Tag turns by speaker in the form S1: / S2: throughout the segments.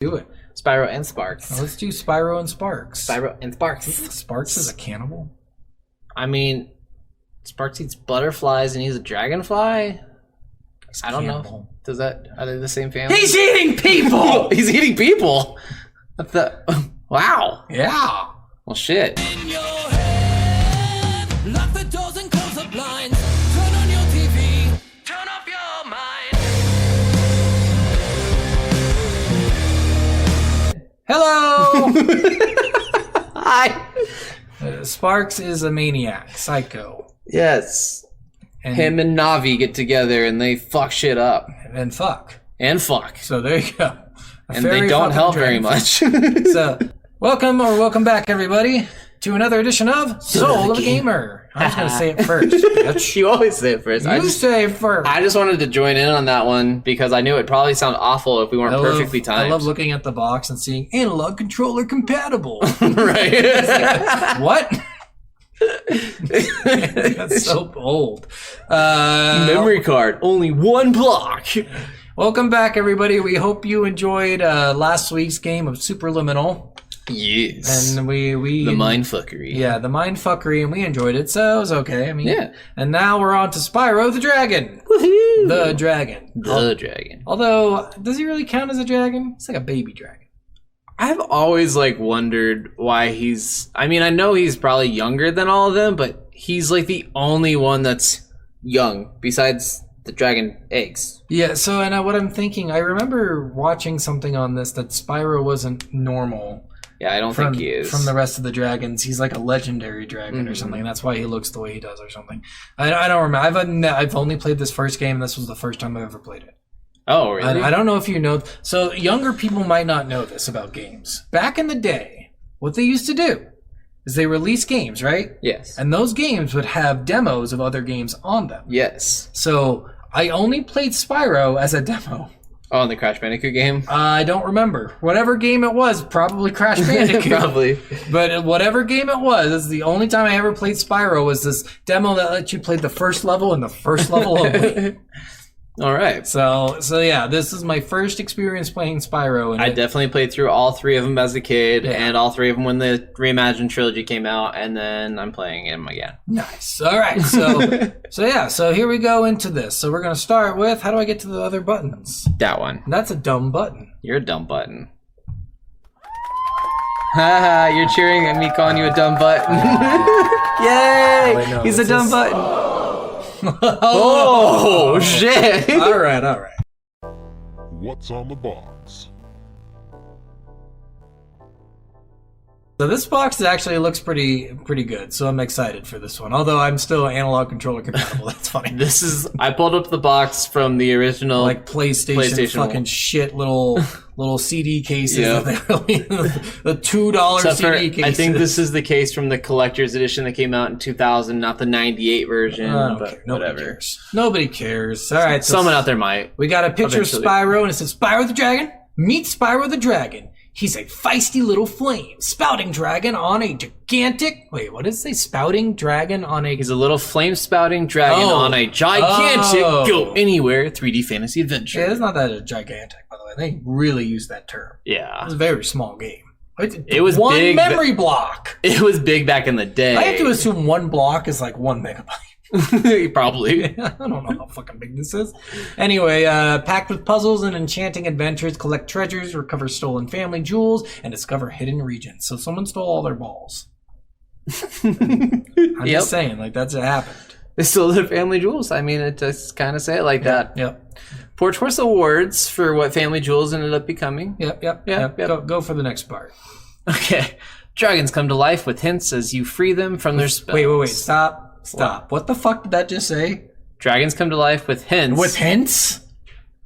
S1: Do it.
S2: Spyro and Sparks.
S1: Well, let's do Spyro and Sparks.
S2: Spyro and Sparks.
S1: Sparks is a cannibal?
S2: I mean, Sparks eats butterflies and he's a dragonfly? I don't know. Are they the same family?
S1: He's eating people!
S2: He's eating people! What the... Wow.
S1: Yeah.
S2: Well, shit.
S3: In your head, lock the doors and close the blinds. Turn on your TV, turn off your mind.
S1: Hello!
S2: Hi.
S1: Sparks is a maniac, psycho.
S2: Yes.
S1: And,
S2: Him and Navi get together and they fuck shit up.
S1: and fuck.
S2: And fuck.
S1: So there you go.
S2: And they don't help very much.
S1: So, welcome back, everybody, to another edition of Soul of a Gamer. I was going to say it first.
S2: You always say it first.
S1: You say it first.
S2: I just wanted to join in on that one because I knew it'd probably sound awful if we weren't perfectly timed.
S1: I love looking at the box and seeing analog controller compatible.
S2: Right.
S1: What? That's so old.
S2: Memory card, only one block.
S1: Welcome back, everybody. We hope you enjoyed last week's game of Superliminal.
S2: Yes.
S1: And we
S2: the mindfuckery.
S1: Yeah, the mindfuckery, and we enjoyed it, so it was okay. I mean,
S2: yeah.
S1: And now we're on to Spyro the Dragon.
S2: Woohoo!
S1: The dragon.
S2: The dragon.
S1: Although, does he really count as a dragon? It's like a baby dragon.
S2: I've always wondered why he's. I mean, I know he's probably younger than all of them, but he's the only one that's young besides the dragon eggs.
S1: Yeah. So, and what I'm thinking, I remember watching something on this that Spyro wasn't normal.
S2: Yeah, I don't think he is.
S1: From the rest of the dragons, he's like a legendary dragon or something. That's why he looks the way he does or something. I don't remember. I've only played this first game, and this was the first time I've ever played it.
S2: Oh, really?
S1: I don't know if you know. So younger people might not know this about games. Back in the day, what they used to do is they release games, right?
S2: Yes.
S1: And those games would have demos of other games on them.
S2: Yes.
S1: So I only played Spyro as a demo.
S2: Oh, in the Crash Bandicoot game?
S1: I don't remember. Whatever game it was, probably Crash Bandicoot.
S2: Probably.
S1: But whatever game it was, this is the only time I ever played Spyro was this demo that let you play the first level and the first level only.
S2: All right.
S1: So yeah, this is my first experience playing Spyro. And
S2: I definitely played through all three of them as a kid,
S1: Yeah.
S2: and all three of them when the reimagined trilogy came out, and then I'm playing them again.
S1: Nice. All right. So here we go into this. So we're gonna start with, how do I get to the other buttons?
S2: That one.
S1: That's a dumb button.
S2: You're a dumb button. Haha, you're cheering at me calling you a dumb button. Yay!
S1: wait, no,
S2: He's a
S1: this
S2: dumb
S1: is-
S2: button. Oh, shit!
S1: All right.
S4: What's on the box?
S1: So this box actually looks pretty good. So I'm excited for this one. Although I'm still analog controller compatible. That's funny.
S2: This is. I pulled up the box from the original.
S1: Like PlayStation fucking shit little CD cases.
S2: Yeah.
S1: That they released. The $2
S2: Except for,
S1: CD cases.
S2: I think this is the case from the collector's edition that came out in 2000, not the 98 version.
S1: I don't
S2: but
S1: care. Nobody
S2: whatever.
S1: cares. Nobody cares. All right. So
S2: Someone out there might.
S1: we got a picture
S2: Eventually.
S1: of Spyro, and it says, Spyro the Dragon, meet Spyro the Dragon. He's a feisty little flame, spouting dragon on a gigantic... Wait, what does it say? Spouting dragon on a...
S2: He's a little flame-spouting dragon
S1: Oh.
S2: on a gigantic
S1: Oh.
S2: go anywhere 3D fantasy adventure.
S1: Yeah, it's not that gigantic, by the way. They really use that term.
S2: Yeah.
S1: It's a very small game.
S2: It was
S1: one
S2: big,
S1: memory block.
S2: It was big back in the day.
S1: I have to assume one block is like 1 megabyte.
S2: Probably.
S1: I don't know how fucking big this is. Anyway, packed with puzzles and enchanting adventures, collect treasures, recover stolen family jewels, and discover hidden regions. So someone stole all their balls. I'm just saying, that's what happened.
S2: They stole their family jewels. I mean, it just kind of say it like that.
S1: Yep.
S2: Poor choice awards for what family jewels ended up becoming.
S1: Yep. Go for the next part.
S2: Okay. Dragons come to life with hints as you free them from their spells.
S1: Wait. Stop. What the fuck did that just say?
S2: Dragons come to life with hints.
S1: With hints?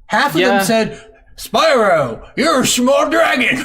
S1: Half of
S2: Yeah.
S1: them said, Spyro, you're a small dragon.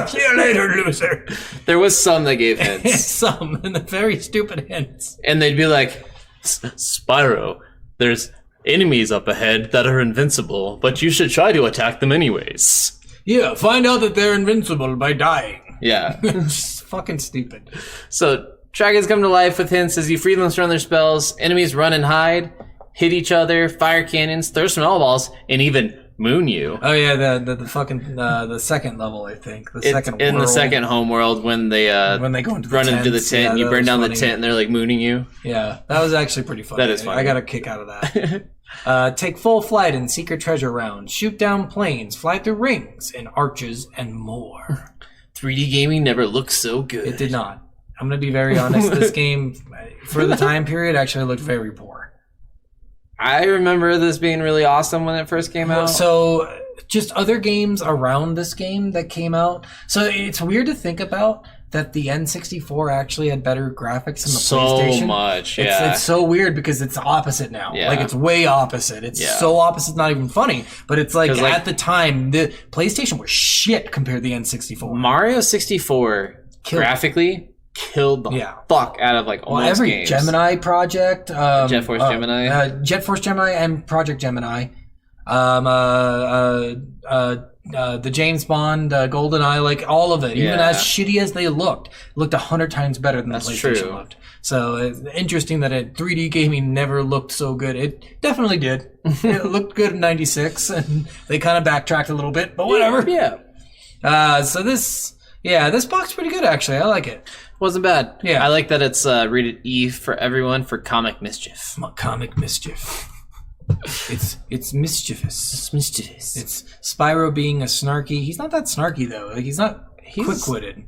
S1: See you later, loser.
S2: There was some that gave hints.
S1: Some, and the very stupid hints.
S2: And they'd be like, Spyro, there's enemies up ahead that are invincible, but you should try to attack them anyways.
S1: Yeah, find out that they're invincible by dying.
S2: Yeah.
S1: Just fucking stupid.
S2: So, dragons come to life with hints as you free them from their spells. Enemies run and hide, hit each other, fire cannons, throw snowballs, and even moon you.
S1: Oh yeah, the fucking the second level, I think. The second
S2: in
S1: world.
S2: the second home world when they
S1: go into
S2: run into the
S1: tents.
S2: tent,
S1: Yeah,
S2: and you
S1: that
S2: burn
S1: was
S2: down
S1: funny.
S2: the tent, and they're like mooning you.
S1: Yeah, that was actually pretty funny.
S2: That is funny.
S1: I got a kick out of that. Take full flight in secret treasure round. Shoot down planes, fly through rings and arches, and more.
S2: 3D gaming never looked so good.
S1: It did not. I'm gonna be very honest. This game, for the time period, actually looked very poor.
S2: I remember this being really awesome when it first came out.
S1: So, just other games around this game that came out. So it's weird to think about that the N64 actually had better graphics than the PlayStation.
S2: So much, yeah.
S1: It's so weird because it's opposite now.
S2: Yeah.
S1: Like, it's way opposite. It's so opposite, it's not even funny. But it's like, at the time, the PlayStation was shit compared to the N64.
S2: Mario 64 graphically killed the fuck out of like almost
S1: every
S2: games.
S1: Gemini project,
S2: Jet Force Gemini,
S1: Jet Force Gemini, and Project Gemini, the James Bond, GoldenEye, like all of it, even as shitty as they looked 100 times better than the PlayStation looked. So it's interesting that 3D gaming never looked so good. It definitely did. It looked good in '96, and they kind of backtracked a little bit, but whatever.
S2: Yeah.
S1: So this box pretty good actually. I like it.
S2: Wasn't bad.
S1: Yeah.
S2: I like that it's rated E for everyone for comic mischief.
S1: Comic mischief. It's mischievous.
S2: It's mischievous.
S1: It's Spyro being a snarky. He's not that snarky though. Like he's quick-witted.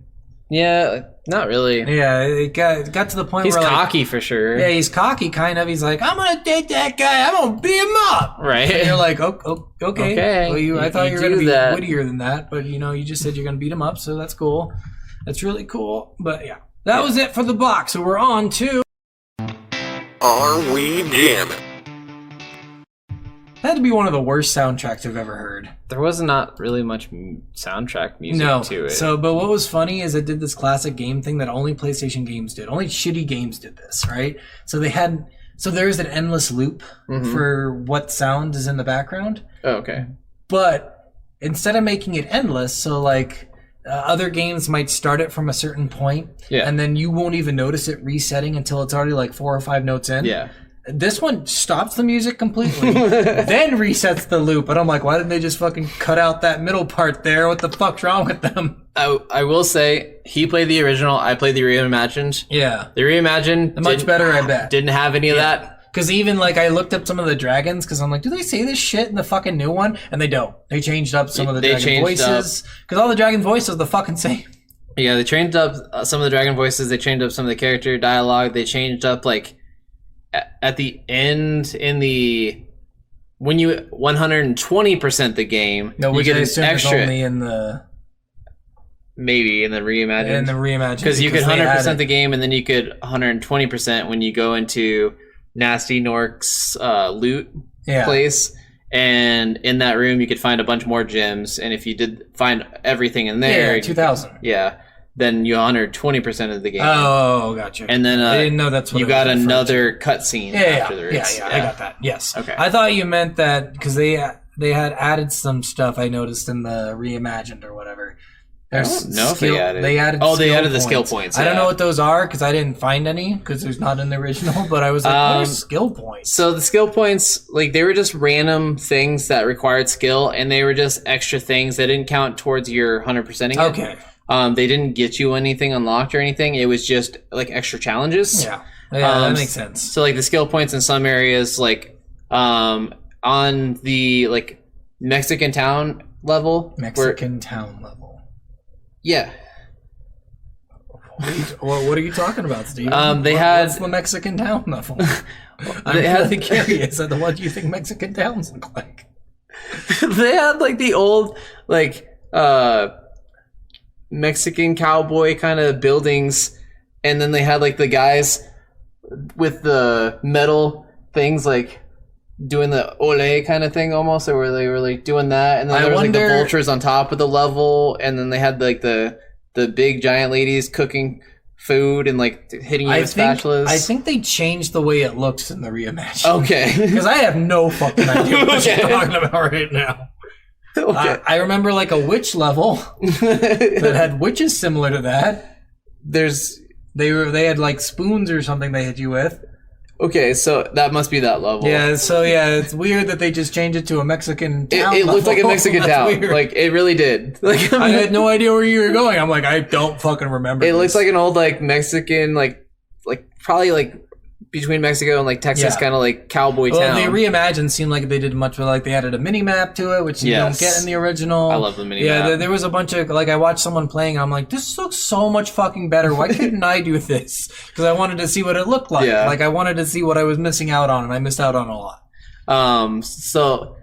S2: Yeah, not really.
S1: Yeah, it got to the point
S2: He's
S1: where
S2: cocky for sure.
S1: Yeah, he's cocky kind of. He's like, I'm gonna date that guy. I'm gonna beat him up.
S2: Right.
S1: And you're like, okay. Well, I thought you were gonna be wittier than that, but you just said you're gonna beat him up, so that's cool. That's really cool. But yeah, that was it for the box. So we're on to
S4: Are We Jammin?
S1: that had to be one of the worst soundtracks I've ever heard.
S2: There was not really much soundtrack music to it.
S1: So, but what was funny is it did this classic game thing that only PlayStation games did. Only shitty games did this, right? So there's an endless loop for what sound is in the background.
S2: Oh, okay.
S1: But instead of making it endless, so like other games might start it from a certain point, and then you won't even notice it resetting until it's already like 4 or 5 notes in.
S2: Yeah.
S1: This one stops the music completely, then resets the loop. And I'm like, why didn't they just fucking cut out that middle part there? What the fuck's wrong with them?
S2: I will say, he played the original, I played the reimagined.
S1: Yeah.
S2: The reimagined...
S1: Much better, I bet.
S2: Didn't have any of that.
S1: Because even, like, I looked up some of the dragons, because I'm like, do they say this shit in the fucking new one? And they don't. They changed up some of the dragon voices. Because all the dragon voices are the fucking same.
S2: Yeah, they changed up some of the dragon voices, they changed up some of the character dialogue, they changed up, like... At the end, when you 120% the game,
S1: which
S2: you get
S1: I
S2: an
S1: assume
S2: extra.
S1: Is only in the reimagined.
S2: Because you could 100% the game, and then you could 120% when you go into Nasty Nork's loot place. And in that room, you could find a bunch more gems. And if you did find everything in there,
S1: 2000.
S2: Then you 120% of the game.
S1: Oh, gotcha.
S2: And then
S1: I didn't know that's what
S2: you got another cutscene afterwards.
S1: I got that. Yes.
S2: Okay.
S1: I thought you meant that because they had added some stuff I noticed in the reimagined or whatever.
S2: I don't know if they added.
S1: They added.
S2: Oh, they added the skill points.
S1: I don't know what those are because I didn't find any because there's not in the original. But I was like, what are skill points?
S2: So the skill points, like they were just random things that required skill, and they were just extra things that didn't count towards your 100%ing.
S1: Okay.
S2: They didn't get you anything unlocked or anything. It was just like extra challenges.
S1: Yeah, that makes sense.
S2: So like the skill points in some areas, like on the like Mexican town level. Yeah.
S1: What are you talking about, Steve?
S2: What's
S1: the Mexican town level? I'm really curious. What do you think Mexican towns look like?
S2: They had like the old like Mexican cowboy kind of buildings, and then they had like the guys with the metal things like doing the ole kind of thing almost, or where they were like doing that, and then there was like the vultures on top of the level, and then they had like the big giant ladies cooking food and like hitting you with spatulas.
S1: I think they changed the way it looks in the reimagined.
S2: Okay.
S1: Because I have no fucking idea what you're talking about right now. Okay. I remember like a witch level that had witches similar to that. They had like spoons or something they hit you with.
S2: Okay, so that must be that level.
S1: Yeah, so it's weird that they just changed it to a Mexican town.
S2: It looked like a Mexican
S1: That's
S2: town.
S1: weird.
S2: Like, it really did. Like,
S1: I had no idea where you were going. I'm like, I don't fucking remember.
S2: it
S1: this.
S2: looks like an old, like, Mexican, like probably, like, between Mexico and, like, Texas,
S1: Yeah.
S2: kind of, like, cowboy
S1: Well,
S2: town.
S1: they reimagined seemed like they did much, but like they added a mini map to it, which you don't get in the original.
S2: I love the mini
S1: Yeah,
S2: map.
S1: there was a bunch of like I watched someone playing. I'm like, this looks so much fucking better. Why couldn't I do this? Because I wanted to see what it looked like.
S2: Yeah.
S1: Like I wanted to see what I was missing out on, and I missed out on a lot.
S2: So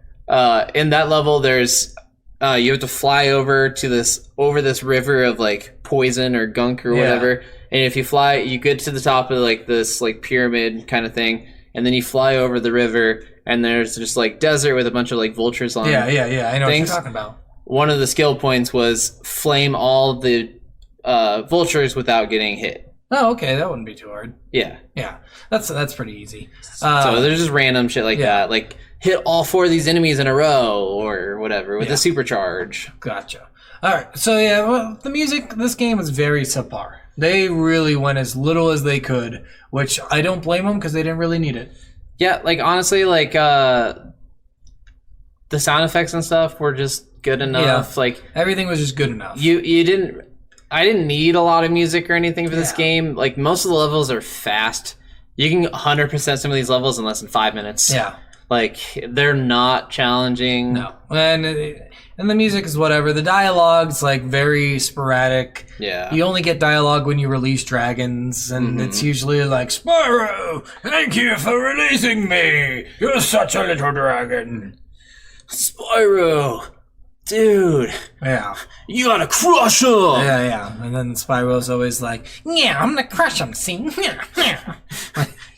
S2: in that level, there's you have to fly over this river of like poison or gunk or whatever. And if you fly, you get to the top of like this like pyramid kind of thing, and then you fly over the river, and there's just like desert with a bunch of like vultures on.
S1: Yeah. I know
S2: Things.
S1: what you're talking about.
S2: One of the skill points was flame all the vultures without getting hit.
S1: Oh, okay, that wouldn't be too hard.
S2: Yeah.
S1: Yeah, that's pretty easy.
S2: So there's just random shit like
S1: yeah.
S2: that, like hit all 4 of these enemies in a row or whatever with a supercharge.
S1: Gotcha. All right, so yeah, well, the music. This game was very subpar. They really went as little as they could, which I don't blame them because they didn't really need it.
S2: Yeah, like honestly, like the sound effects and stuff were just good enough.
S1: Yeah.
S2: Like
S1: Everything was just good enough.
S2: I didn't need a lot of music or anything for this
S1: Yeah.
S2: game. Like most of the levels are fast. You can 100% some of these levels in less than 5 minutes.
S1: Yeah.
S2: Like they're not challenging.
S1: No. And the music is whatever. The dialogue's like very sporadic.
S2: Yeah.
S1: You only get dialogue when you release dragons, and it's usually like, Spyro, thank you for releasing me. You're such a little dragon.
S2: Spyro, dude,
S1: Yeah.
S2: you gotta crush him.
S1: Yeah. And then Spyro's always like, yeah, I'm gonna crush him, see?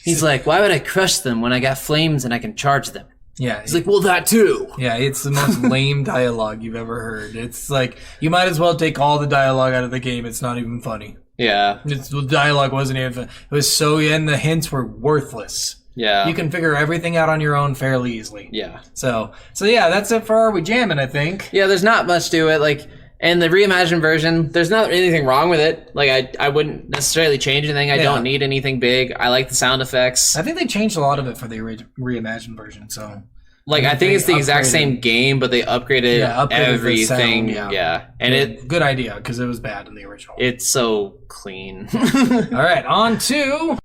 S2: He's like, why would I crush them when I got flames and I can charge them?
S1: Yeah.
S2: He's like, well, that too.
S1: Yeah, it's the most lame dialogue you've ever heard. It's like, you might as well take all the dialogue out of the game. It's not even funny.
S2: Yeah.
S1: The dialogue wasn't even fun. It was so, and the hints were worthless.
S2: Yeah.
S1: You can figure everything out on your own fairly easily.
S2: Yeah.
S1: So yeah, that's it for Are We Jammin', I think.
S2: Yeah, there's not much to it. Like, and the reimagined version, there's not anything wrong with it. Like, I wouldn't necessarily change anything. I don't need anything big. I like the sound effects.
S1: I think they changed a lot of it for the reimagined version, so...
S2: Like, I think it's the exact same game, but they upgraded,
S1: upgraded the
S2: everything.
S1: sound,
S2: yeah. And
S1: good idea, because it was bad in the original.
S2: it's so clean.
S1: All right, on to...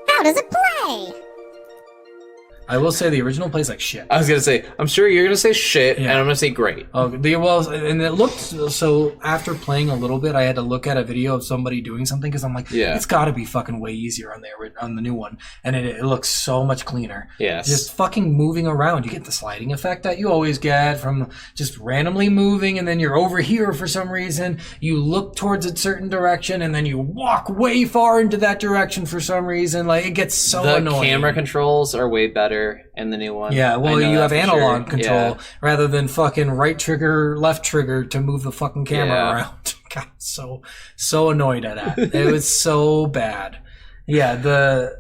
S5: How does it play?
S1: I will say the original plays like shit.
S2: I was gonna say, I'm sure you're gonna say shit,
S1: Yeah.
S2: and I'm gonna say great.
S1: And it looked so. After playing a little bit, I had to look at a video of somebody doing something because I'm like,
S2: Yeah.
S1: it's got to be fucking way easier on the new one, and it looks so much cleaner.
S2: Yes.
S1: Just fucking moving around, you get the sliding effect that you always get from just randomly moving, and then you're over here for some reason. You look towards a certain direction, and then you walk way far into that direction for some reason. Like it gets so
S2: The
S1: annoying.
S2: camera controls are way better in the new one.
S1: Yeah, well,
S2: I know
S1: you
S2: that
S1: have
S2: for
S1: analog
S2: sure.
S1: control
S2: Yeah.
S1: rather than fucking right trigger, left trigger to move the fucking camera
S2: Yeah.
S1: around. God, so annoyed at that. It was so bad. Yeah, the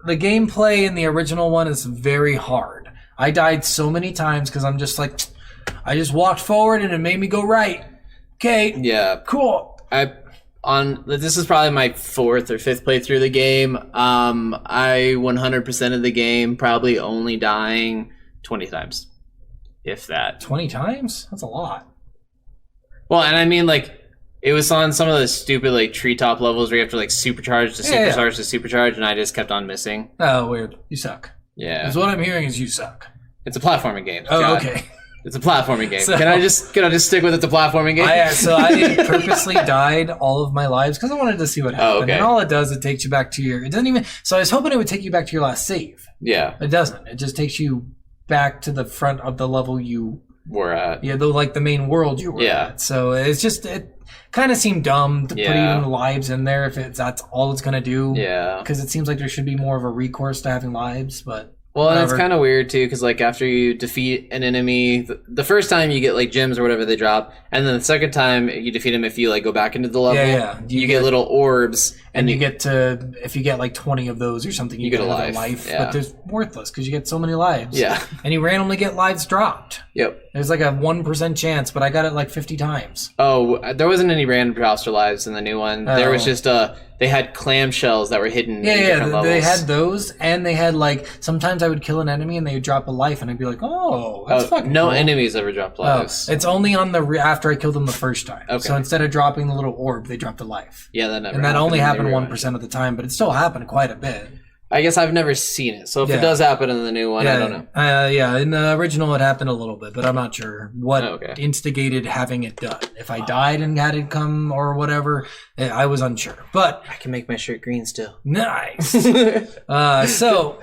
S1: gameplay in the original one is very hard. I died so many times because I'm just like, I just walked forward and it made me go right. Okay,
S2: Yeah.
S1: cool.
S2: This is probably my 4th or 5th playthrough of the game. I 100% of the game, probably only dying 20 times, if that.
S1: 20 times? That's a lot.
S2: Well, and I mean, like, it was on some of the stupid, like, treetop levels where you have to, like, supercharge to
S1: Yeah,
S2: supercharge to supercharge, and I just kept on missing.
S1: Oh, weird. You suck.
S2: Yeah.
S1: Because what I'm hearing is you suck.
S2: It's a platforming game.
S1: Oh,
S2: God.
S1: okay.
S2: It's a platforming game.
S1: So-
S2: Can I just stick with it's a platforming game?
S1: I purposely died all of my lives because I wanted to see what happened.
S2: okay.
S1: And all it does, it takes you back to it doesn't even, so I was hoping it would take you back to your last save.
S2: Yeah.
S1: It doesn't. It just takes you back to the front of the level you,
S2: We're at.
S1: the main world you were
S2: Yeah.
S1: at. So it's just, it kind of seemed dumb to put
S2: Yeah.
S1: even lives in there if that's all it's going to do.
S2: Yeah.
S1: Because it seems like there should be more of a recourse to having lives, but
S2: Well, and it's
S1: whatever.
S2: kind of weird too, because like after you defeat an enemy, the first time you get like gems or whatever they drop, and then the second time you defeat them, if you like go back into the level,
S1: Yeah.
S2: you get little orbs,
S1: and you get to, if you get like 20 of those or something, you
S2: get a
S1: another
S2: life, yeah.
S1: but they're worthless because you get so many lives.
S2: Yeah.
S1: And you randomly get lives dropped.
S2: Yep.
S1: There's like a 1% chance, but I got it like 50 times.
S2: Oh, there wasn't any random drops or lives in the new one. There was just they had clamshells that were hidden in different levels.
S1: They had those, and they had like sometimes I would kill an enemy and they would drop a life, and I'd be like, oh, that's fucking
S2: no
S1: cool.
S2: enemies ever dropped lives.
S1: It's only on the after I killed them the first time.
S2: Okay.
S1: So instead of dropping the little orb, they dropped a life.
S2: Yeah, that never.
S1: And that only happened
S2: happened
S1: 1% of the time, but it still happened quite a bit.
S2: I guess I've never seen it, so if it does happen in the new one, I don't know.
S1: Yeah, in the original it happened a little bit, but I'm not sure what instigated having it done. If I died and had it come or whatever, I was unsure. But
S2: I can make my shirt green still.
S1: Nice. So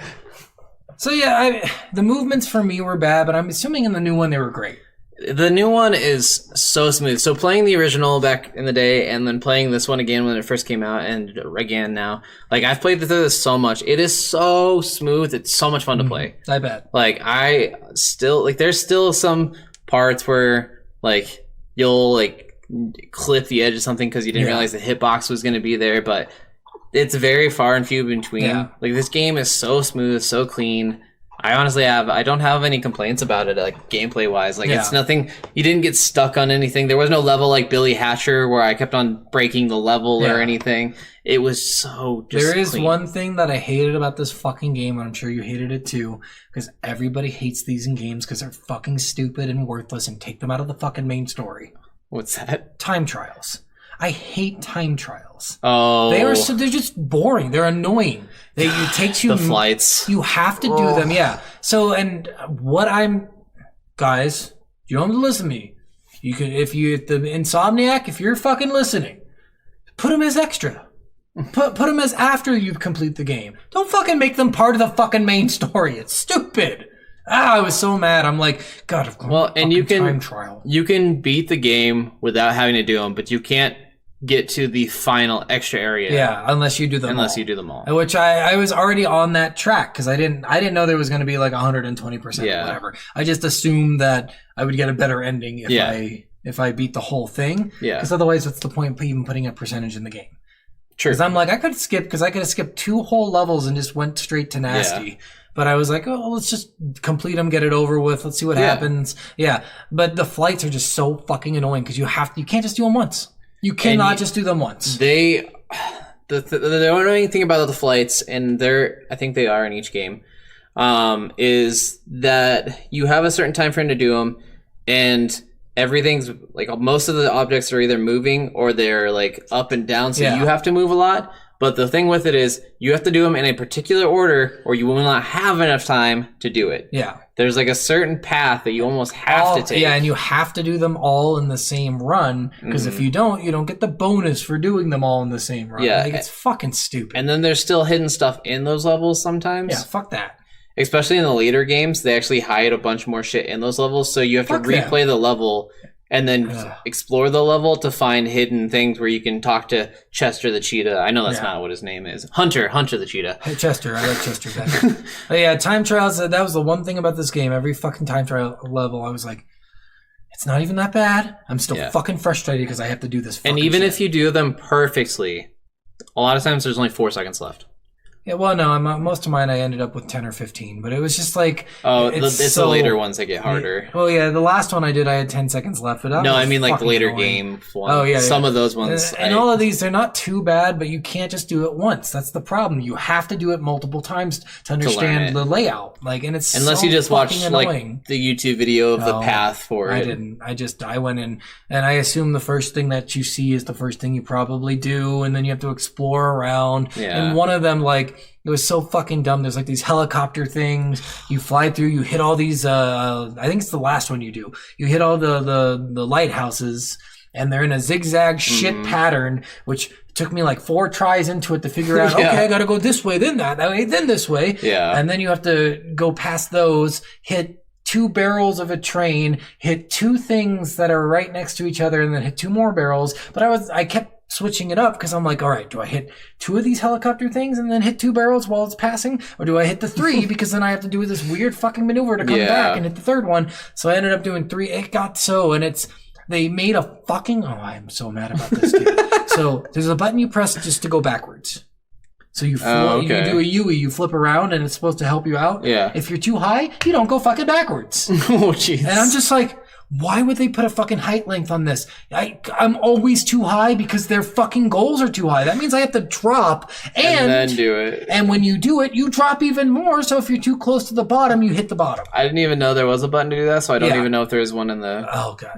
S1: yeah, the movements for me were bad, but I'm assuming in the new one they were great.
S2: The new one is so smooth. So playing the original back in the day and then playing this one again when it first came out and again now, like I've played through this so much. It is so smooth. It's so much fun to play.
S1: I bet.
S2: Like I still like there's still some parts where like you'll like clip the edge of something because you didn't realize the hitbox was going to be there, but it's very far and few between. Yeah. Like this game is so smooth, so clean. I don't have any complaints about it, like gameplay wise. Like it's nothing. You didn't get stuck on anything. There was no level like Billy Hatcher where I kept on breaking the level or anything. It was so just
S1: There is
S2: clean.
S1: one thing that I hated about this fucking game, and I'm sure you hated it too, because everybody hates these in games because they're fucking stupid and worthless and take them out of the fucking main story.
S2: What's that?
S1: Time trials. I hate time trials.
S2: Oh,
S1: they're just boring. They're annoying. It takes you
S2: the flights.
S1: You have to do them, yeah. So, and what guys, you don't have to listen to me. You can, if the Insomniac, if you're fucking listening, put them as extra. Put them as after you complete the game. Don't fucking make them part of the fucking main story. It's stupid. I was so mad. I'm like, God, and you can time trial.
S2: You can beat the game without having to do them, but you can't get to the final extra area.
S1: Yeah, unless you do them all. Which I was already on that track because I didn't know there was going to be like 120% or whatever. I just assumed that I would get a better ending if I beat the whole thing. Yeah. Because otherwise, what's the point of even putting a percentage in the game? True. Because I'm like, I could have skipped 2 whole levels and just went straight to nasty. Yeah. But I was like, oh, let's just complete them, get it over with. Let's see what happens. Yeah. But the flights are just so fucking annoying because you can't just do them once. You cannot just do them once.
S2: The annoying thing about the flights, and I think they are in each game, is that you have a certain time frame to do them, and everything's like most of the objects are either moving or they're like up and down, so you have to move a lot. But the thing with it is you have to do them in a particular order or you will not have enough time to do it. Yeah. There's like a certain path that you almost have to take.
S1: Yeah, and you have to do them all in the same run because if you don't get the bonus for doing them all in the same run. Yeah. Like, it's fucking stupid.
S2: And then there's still hidden stuff in those levels sometimes.
S1: Yeah, fuck that.
S2: Especially in the later games, they actually hide a bunch more shit in those levels, so you have to replay the level and then explore the level to find hidden things where you can talk to Chester the cheetah. I know that's not what his name is. Hunter the cheetah.
S1: Hey, Chester. I like Chester better. But yeah, time trials, that was the one thing about this game. Every fucking time trial level, I was like, it's not even that bad. I'm still fucking frustrated because I have to do this fucking
S2: And even
S1: shit.
S2: if you do them perfectly, a lot of times there's only 4 seconds left.
S1: Yeah, well, no, most of mine I ended up with 10 or 15, but it was just like...
S2: Oh, it's the later ones that get harder.
S1: Well, yeah, the last one I did, I had 10 seconds left. But
S2: no, I mean like the later game ones. Oh, yeah. Some of those ones.
S1: And all of these, they're not too bad, but you can't just do it once. That's the problem. You have to do it multiple times to understand the layout. Like, and it's
S2: Unless you just watch like the YouTube video of the path for it.
S1: I didn't. I went in, and I assume the first thing that you see is the first thing you probably do, and then you have to explore around. Yeah. And one of them, like, it was so fucking dumb. There's like these helicopter things. You fly through, you hit all these, I think it's the last one you do. You hit all the lighthouses and they're in a zigzag shit pattern, which took me like 4 tries into it to figure out, okay, I gotta go this way, then that way, then this way. Yeah. And then you have to go past those, hit 2 barrels of a train, hit 2 things that are right next to each other, and then hit 2 more barrels. But I kept switching it up because I'm like, all right, do I hit 2 of these helicopter things and then hit 2 barrels while it's passing? Or do I hit the 3 because then I have to do this weird fucking maneuver to come back and hit the 3rd one? So I ended up doing 3. It got so, and they made a fucking, I'm so mad about this, dude. So there's a button you press just to go backwards. So you do a Yui, you flip around and it's supposed to help you out. Yeah. If you're too high, you don't go fucking backwards.
S2: Oh, jeez.
S1: And I'm just like, Why would they put a fucking height length on this? I'm always too high because their fucking goals are too high. That means I have to drop
S2: and then do it.
S1: And when you do it, you drop even more. So if you're too close to the bottom, you hit the bottom.
S2: I didn't even know there was a button to do that, so I don't even know if there is one in the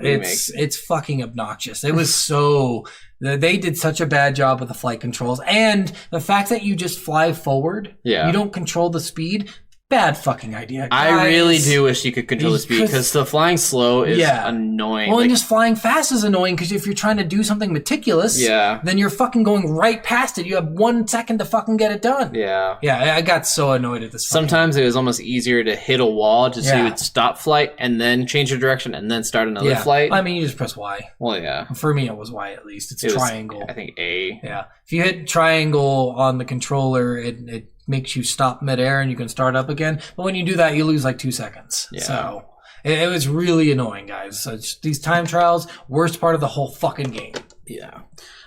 S2: remake.
S1: It's fucking obnoxious. It was so... They did such a bad job with the flight controls. And the fact that you just fly forward, you don't control the speed... Bad fucking idea, guys.
S2: I really do wish you could control the speed because the flying slow is annoying.
S1: Well, and just flying fast is annoying because if you're trying to do something meticulous, then you're fucking going right past it. You have 1 second to fucking get it done. Yeah, I got so annoyed at this.
S2: Sometimes it was almost easier to hit a wall just so you would stop flight and then change your direction and then start another flight.
S1: I mean, you just press Y.
S2: Well, yeah.
S1: For me, it was Y at least. It's triangle.
S2: I think A.
S1: Yeah. If you hit triangle on the controller, it makes you stop midair and you can start up again. But when you do that, you lose like 2 seconds. Yeah. So it was really annoying, guys. So these time trials, worst part of the whole fucking game.
S2: Yeah.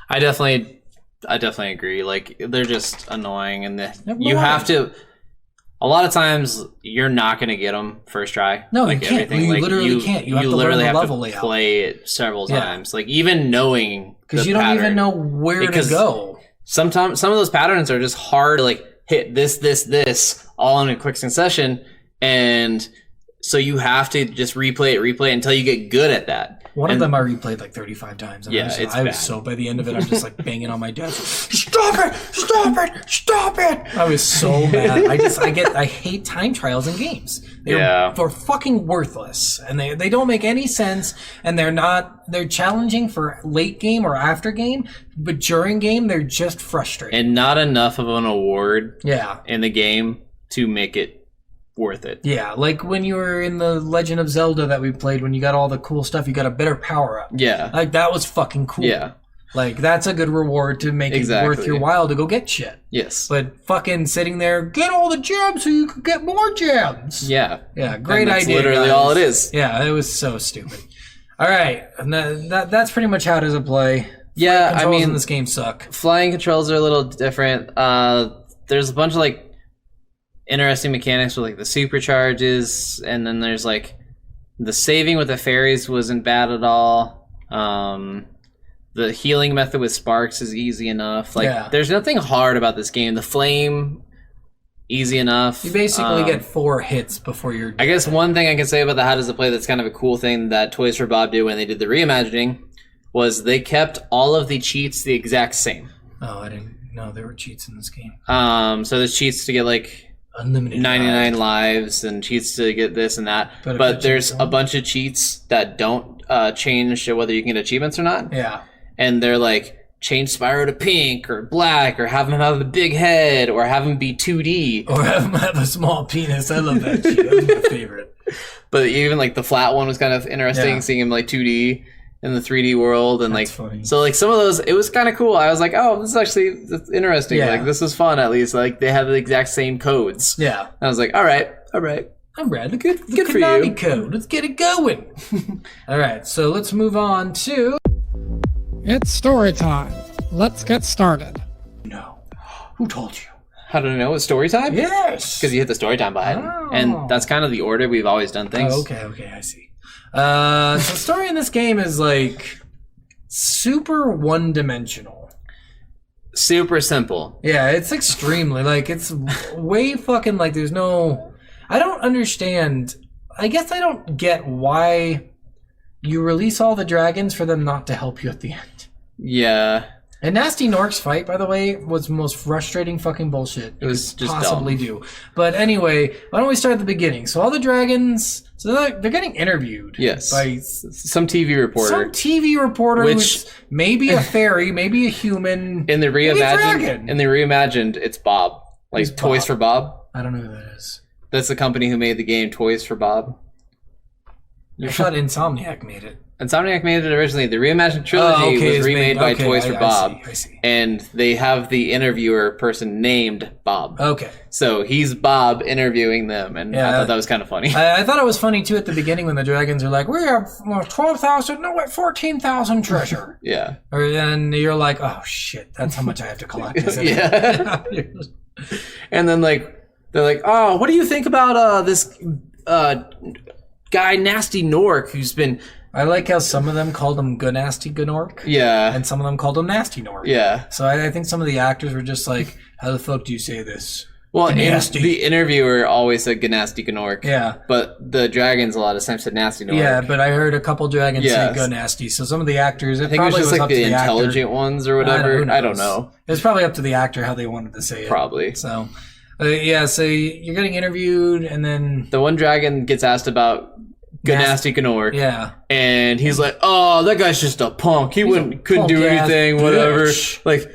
S2: I definitely agree. Like, they're just annoying. And you have to... A lot of times, you're not going to get them first try.
S1: No,
S2: like,
S1: you can't.
S2: Everything.
S1: You
S2: like,
S1: literally can't. You have to learn the level layout.
S2: Play it several times. Like, even knowing
S1: because you don't even know where to go.
S2: Sometimes some of those patterns are just hard to, like, hit this all in a quick succession, and so you have to just replay it until you get good at that.
S1: One of them I replayed like 35 times. And I was so by the end of it, I'm just like banging on my desk. Stop it! I was so mad. I hate time trials in games. They're fucking worthless, and they don't make any sense, and they're challenging for late game or after game, but during game they're just frustrating.
S2: And not enough of an award in the game to make it worth it.
S1: Yeah, like when you were in the Legend of Zelda that we played, when you got all the cool stuff, you got a better power up.
S2: Yeah.
S1: Like that was fucking cool. Yeah. Like that's a good reward to make it worth your while to go get shit.
S2: Yes.
S1: But fucking sitting there, get all the gems so you could get more gems.
S2: Yeah.
S1: Yeah, great idea.
S2: That's literally all it is.
S1: Yeah, it was so stupid. All right, and that's pretty much how it is to play.
S2: Yeah, I mean,
S1: in this game suck.
S2: Flying controls are a little different. There's a bunch of like interesting mechanics with like the supercharges, and then there's like the saving with the fairies wasn't bad at all. The healing method with sparks is easy enough. Like there's nothing hard about this game. The flame, easy enough.
S1: You basically get 4 hits before you're dead.
S2: I guess one thing I can say about the how does it play that's kind of a cool thing that Toys for Bob did when they did the reimagining was they kept all of the cheats the exact same.
S1: Oh, I didn't know there were cheats in this game.
S2: So there's cheats to get like unlimited 99 lives and cheats to get this and that, but there's a bunch of cheats that don't change whether you can get achievements or not.
S1: Yeah, and
S2: they're like change Spyro to pink or black, or have him have a big head, or have him be 2D,
S1: or have him have a small penis. I love that cheat. That's my favorite.
S2: But even like the flat one was kind of interesting, seeing him like 2D in the 3D world, and
S1: that's
S2: like
S1: funny.
S2: So like some of those, it was kind of cool. I was like, oh, this is actually interesting. Like this is fun. At least like they have the exact same codes.
S1: Yeah,
S2: and I was like, all right.
S1: I'm ready. Good for you. Code. Let's get it going. All right, so let's move on to.
S6: It's story time. Let's get started.
S1: No, who told you?
S2: How did I know it's story time?
S1: Yes,
S2: because you hit the story time button, and that's kind of the order we've always done things.
S1: Oh, okay, I see. So the story in this game is like super one-dimensional.
S2: Super simple.
S1: Yeah, it's extremely like it's way fucking like there's no. I don't understand. I guess I don't get why you release all the dragons for them not to help you at the end.
S2: Yeah.
S1: And Nasty Nork's fight, by the way, was the most frustrating fucking bullshit
S2: it was just
S1: possibly do. But anyway, why don't we start at the beginning? So all the dragons, so they're getting interviewed.
S2: Yes.
S1: By
S2: some TV reporter.
S1: Some TV reporter who's maybe a fairy, maybe a human.
S2: In the reimagined, it's Bob. Like
S1: Who's
S2: Toys
S1: Bob?
S2: for Bob.
S1: I don't know who that is.
S2: That's the company who made the game Toys for Bob.
S1: I thought Insomniac made it.
S2: Insomniac made it originally. The reimagined trilogy was remade by Toys for Bob.
S1: I see.
S2: And they have the interviewer person named Bob.
S1: Okay.
S2: So he's Bob interviewing them, and I thought that was kind of funny.
S1: I thought it was funny, too, at the beginning when the dragons are like, we have 14,000 treasure.
S2: Yeah.
S1: And you're like, oh, shit, that's how much I have to collect.
S2: Yeah. And then, like, they're like, oh, what do you think about this guy Nasty Nork who's been
S1: I like how some of them called him Gunasty Gunork.
S2: Yeah.
S1: And some of them called him Nasty Nork.
S2: Yeah.
S1: So I think some of the actors were just like, how the fuck do you say this?
S2: Well,
S1: Gnasty.
S2: the interviewer always said Gnasty Gnork.
S1: Yeah.
S2: But the dragons a lot of times said Nasty Gnork.
S1: Yeah, but I heard a couple dragons
S2: Yes.
S1: say Gunasty. So some of the actors,
S2: I think it was just like
S1: up to
S2: the
S1: the actor.
S2: intelligent ones or whatever.
S1: Who
S2: I don't
S1: knows?
S2: know.
S1: It was probably up to the actor how they wanted to say it.
S2: Probably.
S1: So, yeah, so you're getting interviewed and then...
S2: The one dragon gets asked about Gnasty Gnork.
S1: Yeah.
S2: And he's like, "Oh, that guy's just a punk. He couldn't do
S1: punk-ass
S2: anything, whatever.
S1: bitch."
S2: Like,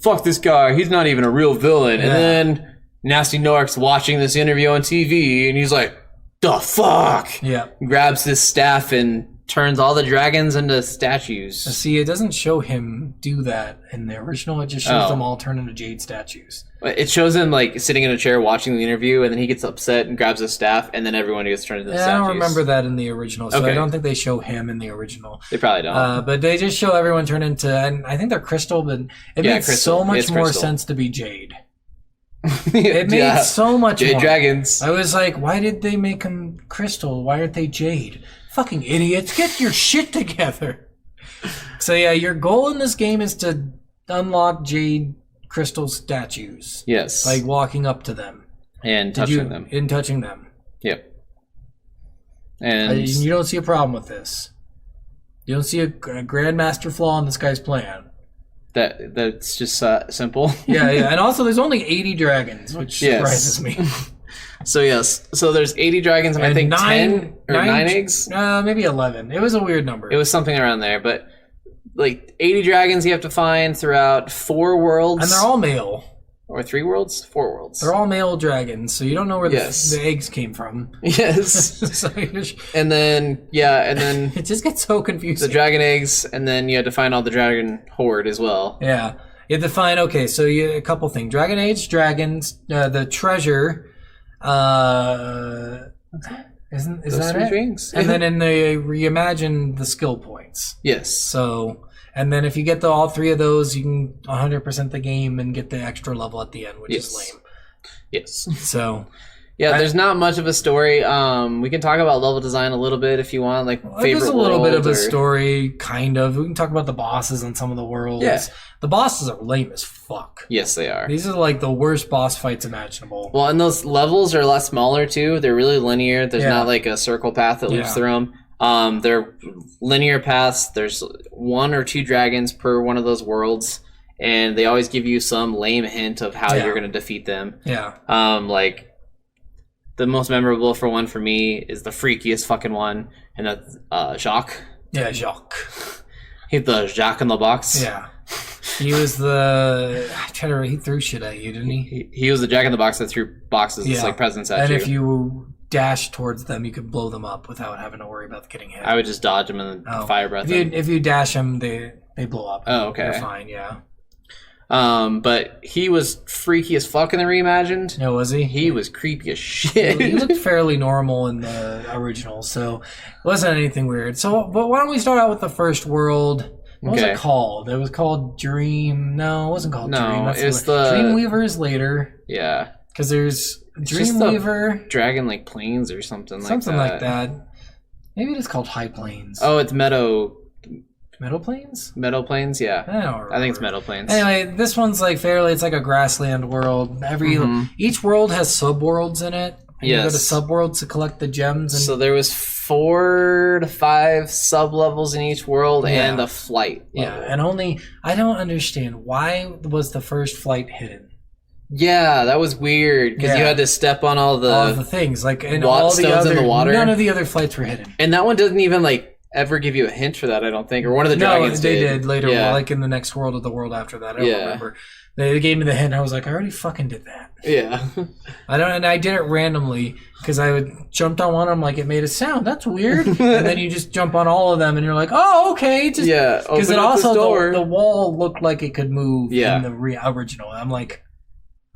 S2: fuck this guy. He's not even a real villain."
S1: Yeah.
S2: And then Nasty Gnork's watching this interview on TV, and he's like, "The fuck!"
S1: Yeah.
S2: Grabs his staff and turns all the dragons into statues.
S1: See, it doesn't show him do that in the original. It just shows
S2: Oh.
S1: them all turn into jade statues.
S2: It shows him like sitting in a chair watching the interview, and then he gets upset and grabs his staff, and then everyone gets turned into
S1: Yeah,
S2: statues.
S1: I don't remember that in the original, so
S2: Okay.
S1: I don't think they show him in the original.
S2: They probably don't.
S1: But they just show everyone turn into, and I think they're crystal, but it
S2: Yeah,
S1: makes
S2: crystal.
S1: so much
S2: It's
S1: more
S2: crystal.
S1: sense to be jade. It made so much
S2: Jade
S1: more.
S2: dragons.
S1: I was like, why did they make them crystal? Why aren't they jade? Fucking idiots, get your shit together. So yeah, your goal in this game is to unlock jade crystal statues.
S2: Yes.
S1: Like walking up to them.
S2: And touching them.
S1: In touching them.
S2: Yep. And
S1: You don't see a problem with this. You don't see a grandmaster flaw in this guy's plan.
S2: that's just simple.
S1: Yeah, yeah. And also, there's only 80 dragons, which
S2: Yes.
S1: surprises me.
S2: So yes, so there's 80 dragons and I think 10 or 9 eggs.
S1: Maybe 11. It was a weird number.
S2: It was something around there, but like 80 dragons you have to find throughout 4 worlds.
S1: And they're all male.
S2: Or 3 worlds? 4 worlds.
S1: They're all male dragons, so you don't know where
S2: Yes.
S1: the eggs came from.
S2: Yes.
S1: So
S2: and then
S1: it just gets so confusing.
S2: the dragon eggs, and then you had to find all the dragon horde as well.
S1: Yeah. You have to find, okay, so a couple things. Dragon Age dragons, the treasure, is
S2: Those
S1: that
S2: 3
S1: it?
S2: things.
S1: And then in the reimagine the skill points.
S2: Yes.
S1: So, and then if you get all 3 of those, you can 100% the game and get the extra level at the end, which is lame.
S2: Yes.
S1: So,
S2: Yeah, there's not much of a story. We can talk about level design a little bit if you want, like favorite
S1: there's a little bit of a
S2: world or-
S1: story, kind of. We can talk about the bosses on some of the worlds.
S2: Yeah.
S1: The bosses are lame as fuck.
S2: Yes, they are.
S1: These are like the worst boss fights imaginable.
S2: Well, and those levels are a lot smaller too. They're really linear. There's
S1: Yeah.
S2: not like a circle path that loops
S1: Yeah.
S2: through them. They're linear paths. There's 1 or 2 dragons per one of those worlds, and they always give you some lame hint of how
S1: Yeah.
S2: you're going to defeat them.
S1: Yeah.
S2: Like the most memorable one for me is the freakiest fucking one, and that's Jacques.
S1: Yeah, Jacques.
S2: He's the Jacques in the box.
S1: Yeah. He was the... he threw shit at you, didn't he?
S2: He was the Jack in the Box that threw boxes,
S1: Yeah.
S2: like presents at
S1: And
S2: you.
S1: if you dash towards them, you could blow them up without having to worry about getting hit.
S2: I would just dodge them and
S1: Oh.
S2: fire breath
S1: If you,
S2: them.
S1: if you dash them, they blow up.
S2: Oh, okay.
S1: They're fine, yeah.
S2: But he was freaky as fuck in the reimagined.
S1: No, was he?
S2: He was creepy as shit.
S1: He looked fairly normal in the original, so it wasn't anything weird. So, but why don't we start out with the first world? What was
S2: Okay.
S1: it called? It was called Dream. No, it wasn't called
S2: No,
S1: Dream. That's
S2: it's the-
S1: Dreamweaver is later
S2: Yeah.
S1: because there's
S2: just the
S1: Dreamweaver,
S2: Dragon like plains or something
S1: something
S2: like
S1: like that. Maybe it is called High Plains.
S2: Oh, it's Meadow
S1: Plains?
S2: Plains, yeah.
S1: I don't remember.
S2: I think it's Meadow Plains.
S1: Anyway, this one's like fairly. It's like a grassland world. Each world has subworlds in it. And you go to
S2: Yes.
S1: subworlds to collect the gems. And
S2: So there was 4 to 5 sub levels in each world
S1: Yeah.
S2: and a flight
S1: yeah,
S2: level.
S1: and only I don't understand why was the first flight hidden.
S2: Yeah, that was weird because you
S1: Yeah.
S2: had to step on all the,
S1: All of the things like and
S2: Watt
S1: all the
S2: stones in
S1: other
S2: the water?
S1: none of the other flights were hidden.
S2: and that one doesn't even like ever give you a hint for that. I don't think, or one of the
S1: No,
S2: dragons
S1: they did later,
S2: Yeah,
S1: like in the next world or the world after that. I don't
S2: Yeah.
S1: remember. They gave me the hint. I was like, I already fucking did that.
S2: yeah.
S1: And I did it randomly because I would jumped on one of them like it made a sound. That's weird. And then you just jump on all of them and you're like, oh, okay. Just
S2: Yeah,
S1: because
S2: open
S1: it
S2: up this
S1: also
S2: door.
S1: the wall looked like it could move
S2: Yeah.
S1: in the original. I'm like,